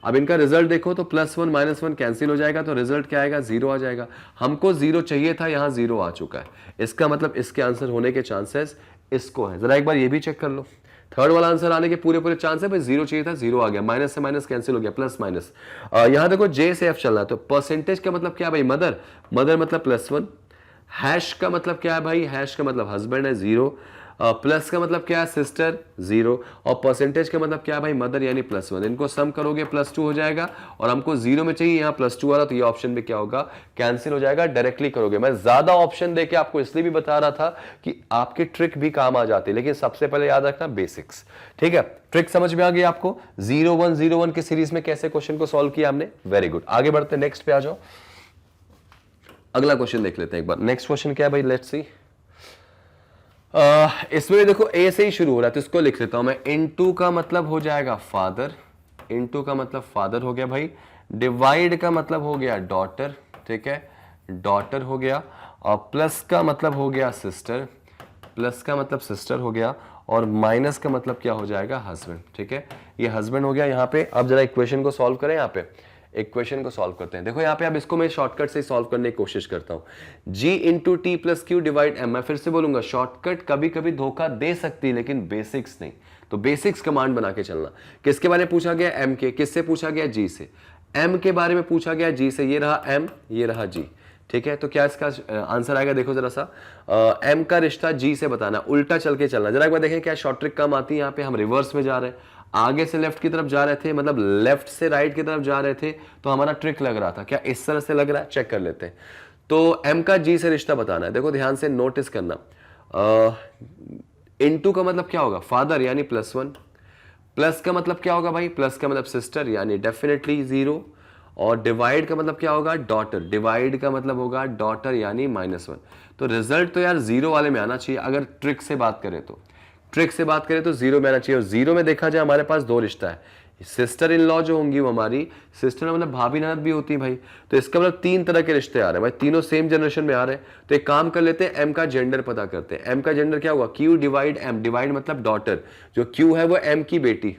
अब इनका रिजल्ट देखो तो +1 -1 कैंसिल हो जाएगा, तो रिजल्ट क्या आएगा, 0 आ जाएगा। हमको 0 चाहिए था, यहां 0 आ चुका है। इसका मतलब इसके आंसर होने के चांसेस इसको है। जरा एक बार ये भी चेक कर लो, थर्ड वाला आंसर आने के पूरे चांस है भाई। 0 चाहिए था, 0 आ गया, माइनस से माइनस कैंसिल हो गया, प्लस माइनस। यहां देखो जे से एफ चल रहा है, तो परसेंटेज का मतलब क्या है भाई, मदर, मदर मतलब +1। हैश का मतलब क्या है भाई, हैश का मतलब हस्बैंड है, 0। प्लस का मतलब क्या है, सिस्टर, 0। और परसेंटेज का मतलब क्या है भाई, मदर यानी +1। इनको सम करोगे +2 हो जाएगा, और हमको 0 में चाहिए, यहाँ +2 आ रहा, तो ये ऑप्शन में क्या होगा, कैंसिल हो जाएगा, डायरेक्टली करोगे। मैं ज्यादा ऑप्शन देके आपको इसलिए भी बता रहा था कि आपकी ट्रिक भी काम आ जाती है, लेकिन सबसे पहले याद रखना बेसिक्स। ठीक है, ट्रिक समझ में आ गई आपको, 0-1-0-1 की सीरीज में कैसे क्वेश्चन को सॉल्व किया हमने। वेरी गुड, आगे बढ़ते नेक्स्ट पे आ जाओ। अगला क्वेश्चन देख लेते हैं एक बार। नेक्स्ट क्वेश्चन क्या है भाई, लेट्स सी। इसमें देखो ए से ही शुरू हो रहा है, तो इसको लिख लेता हूं मैं। इनटू का मतलब हो जाएगा फादर, इनटू का मतलब फादर हो गया भाई। डिवाइड का मतलब हो गया डॉटर, ठीक है, डॉटर हो गया। और प्लस का मतलब हो गया सिस्टर, प्लस का मतलब सिस्टर हो गया। और माइनस का मतलब क्या हो जाएगा, हस्बैंड। ठीक है, ये हस्बैंड हो गया यहाँ पे। अब जरा इक्वेशन को सॉल्व करें, यहाँ पे इक्वेशन को सॉल्व करते हैं। देखो यहाँ पे अब इसको मैं शॉर्टकट से सॉल्व करने की कोशिश करता हूं। g into T plus Q divide m। मैं फिर से बोलूंगा, शॉर्टकट कभी कभी धोखा दे सकती है, लेकिन बेसिक्स नहीं। तो बेसिक्स कमांड बना के चलना। किसके बारे में पूछा गया, m के। किससे पूछा गया, g से। m के बारे में पूछा गया g से, ये रहा m, ये रहा g। ठीक है, तो क्या इसका आंसर आएगा, देखो जरा सा। m का रिश्ता g से बताना, उल्टा चल के चलना। जरा एक बार देखें क्या शॉर्ट ट्रिक काम आती है। यहाँ पे हम रिवर्स में जा रहे हैं, आगे से लेफ्ट की तरफ जा रहे थे, मतलब लेफ्ट से राइट की तरफ जा रहे थे, तो हमारा ट्रिक लग रहा था। क्या इस तरह से लग रहा है, चेक कर लेते हैं। तो m का g से रिश्ता बताना है। देखो ध्यान से नोटिस करना, इनटू का मतलब क्या होगा, फादर यानी +1। प्लस का मतलब क्या होगा भाई, प्लस का मतलब सिस्टर यानी डेफिनेटली 0। और डिवाइड का मतलब क्या होगा, डॉटर, डिवाइड का मतलब होगा डॉटर यानी -1। तो रिजल्ट तो यार 0 वाले में आना चाहिए। अगर ट्रिक से बात करें तो, ट्रिक से बात करें तो 0 में आना चाहिए। और 0 में देखा जाए हमारे पास 2 रिश्ता है, सिस्टर इन लॉ जो होंगी वो हमारी सिस्टर मतलब भाभी ननद भी होती है भाई। तो इसका मतलब 3 तरह के रिश्ते आ रहे हैं भाई, तीनों सेम जनरेशन में आ रहे हैं। तो एक काम कर लेते हैं, एम का जेंडर पता करते हैं। एम का जेंडर क्या होगा, क्यू डिवाइड एम, डिवाइड मतलब डॉटर, जो क्यू है वो एम की बेटी।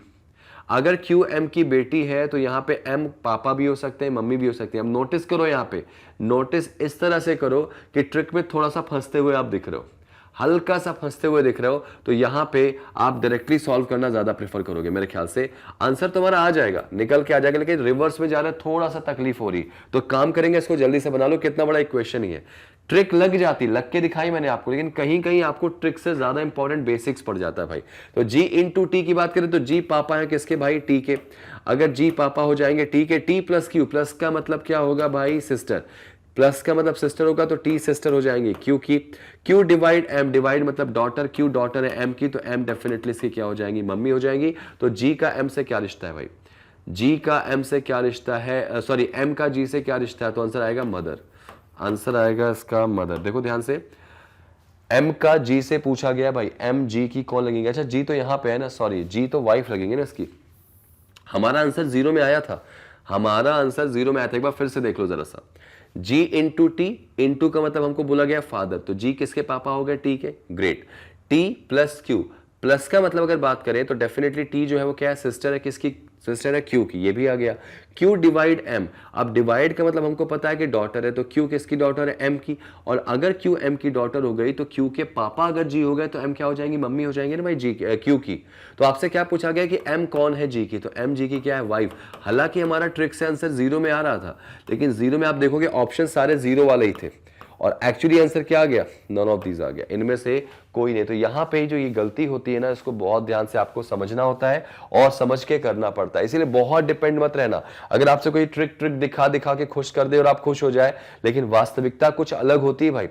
अगर क्यू एम की बेटी है तो यहाँ पे एम पापा भी हो सकते हैं, मम्मी भी हो सकती है। अब नोटिस करो, यहाँ पे नोटिस इस तरह से करो कि ट्रिक में थोड़ा सा फंसते हुए आप दिख रहे हो, हल्का सा फंसते हुए दिख रहे हो, तो यहां पे आप डायरेक्टली सॉल्व करना ज्यादा प्रेफर करोगे। मेरे ख्याल से आंसर तुम्हारा आ जाएगा, निकल के आ जाएगा, लेकिन रिवर्स में जा रहा है, थोड़ा सा तकलीफ हो रही, तो काम करेंगे इसको जल्दी से बना लो। कितना बड़ा इक्वेशन ही है, ट्रिक लग जाती, लग के दिखाई मैंने आपको, लेकिन कहीं कहीं आपको ट्रिक से ज्यादा इंपॉर्टेंट बेसिक्स पड़ जाता है भाई। तो जी इंटू टी की बात करें तो जी पापा है किसके भाई, टी के। अगर जी पापा हो जाएंगे टी के, टी प्लस क्यू, प्लस का मतलब क्या होगा भाई सिस्टर, प्लस का मतलब सिस्टर होगा तो टी सिस्टर हो जाएंगी क्यू की। क्यू डिवाइड एम, डिवाइड मतलब डॉटर, क्यू डॉटर है एम की, तो एम डेफिनेटली इसकी क्या हो जाएंगी, मम्मी हो जाएंगी। तो जी का एम से क्या रिश्ता है भाई, जी का एम से क्या रिश्ता है, सॉरी एम का जी से क्या रिश्ता है, तो आंसर आएगा मदर, आंसर आएगा इसका मदर। देखो ध्यान से, एम का जी से पूछा गया भाई, एम जी की कौन लगेगी, अच्छा जी तो यहां पे है ना, सॉरी जी तो वाइफ लगेंगे ना इसकी। हमारा आंसर 0 में आया था, हमारा आंसर 0 में आया था, एक बार फिर से देख लो जरा सा। जी इंटू टी, इंटू का मतलब हमको बोला गया फादर, तो जी किसके पापा हो गए, टी के, great. T plus Q, plus का मतलब अगर बात करें तो डेफिनेटली टी जो है वो क्या है, सिस्टर है किसकी, सिस्टर है क्यू की, ये भी आ गया। क्यू डिवाइड एम, अब डिवाइड का मतलब हमको पता है कि डॉटर है, तो क्यू किसकी डॉटर है, एम की। और अगर क्यू एम की डॉटर हो गई तो क्यू के पापा अगर जी हो गए तो एम क्या हो जाएंगी, मम्मी हो जाएंगे ना भाई जी क्यू की। तो आपसे क्या पूछा गया कि एम कौन है जी की, तो एम जी की क्या है, वाइफ। हालांकि हमारा ट्रिक से आंसर 0 में आ रहा था, लेकिन 0 में आप देखोगे ऑप्शन सारे 0 वाले ही थे, और एक्चुअली आंसर क्या आ गया, नन ऑफ दीज आ गया, इनमें से कोई नहीं। तो यहां पे जो ये गलती होती है ना, इसको बहुत ध्यान से आपको समझना होता है और समझ के करना पड़ता है, इसीलिए बहुत डिपेंड मत रहना। अगर आपसे कोई ट्रिक दिखा दिखा के खुश कर दे और आप खुश हो जाए, लेकिन वास्तविकता कुछ अलग होती है भाई।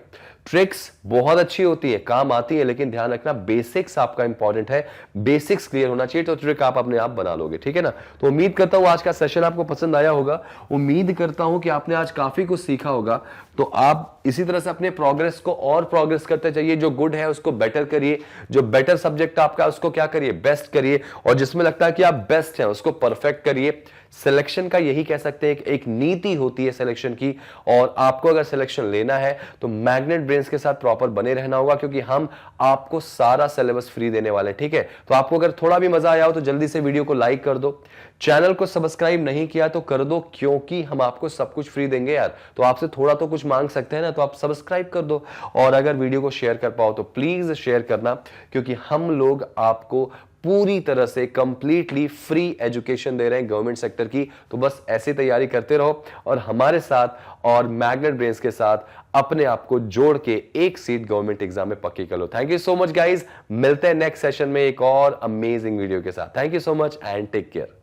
ट्रिक्स बहुत अच्छी होती है, काम आती है, लेकिन ध्यान रखना बेसिक्स आपका इंपॉर्टेंट है, बेसिक्स क्लियर होना चाहिए, तो ट्रिक आप अपने आप बना लोगे, ठीक है ना। तो उम्मीद करता हूं आज का सेशन आपको पसंद आया होगा, उम्मीद करता हूं कि आपने आज काफी कुछ सीखा होगा। तो आप इसी तरह से अपने प्रोग्रेस को और प्रोग्रेस करते जाइए, जो गुड है उसको बेटर करिए, जो बेटर सब्जेक्ट आपका उसको क्या करिए, बेस्ट करिए, और जिसमें लगता है कि आप बेस्ट हैं उसको परफेक्ट करिए। सिलेक्शन का यही कह सकते हैं, एक नीति होती है सिलेक्शन की, और आपको अगर सिलेक्शन लेना है तो मैग्नेट ब्रेन्स के साथ प्रॉपर बने रहना होगा, क्योंकि हम आपको सारा सिलेबस फ्री देने वाले हैं, ठीक है। तो आपको अगर थोड़ा भी मजा आया हो तो जल्दी से वीडियो को लाइक कर दो, चैनल को सब्सक्राइब नहीं किया तो कर दो, क्योंकि हम आपको सब कुछ फ्री देंगे यार, तो आपसे थोड़ा तो कुछ मांग सकते हैं ना, तो आप सब्सक्राइब कर दो। और अगर वीडियो को शेयर कर पाओ तो प्लीज शेयर करना, क्योंकि हम लोग आपको पूरी तरह से कंप्लीटली फ्री एजुकेशन दे रहे हैं गवर्नमेंट सेक्टर की। तो बस ऐसी तैयारी करते रहो और हमारे साथ और मैग्नेट ब्रेन्स के साथ अपने आप को जोड़ के एक सीट गवर्नमेंट एग्जाम में पक्की कर लो। Thank you so much guys, मिलते हैं नेक्स्ट सेशन में एक और अमेजिंग वीडियो के साथ। Thank you so much and take care.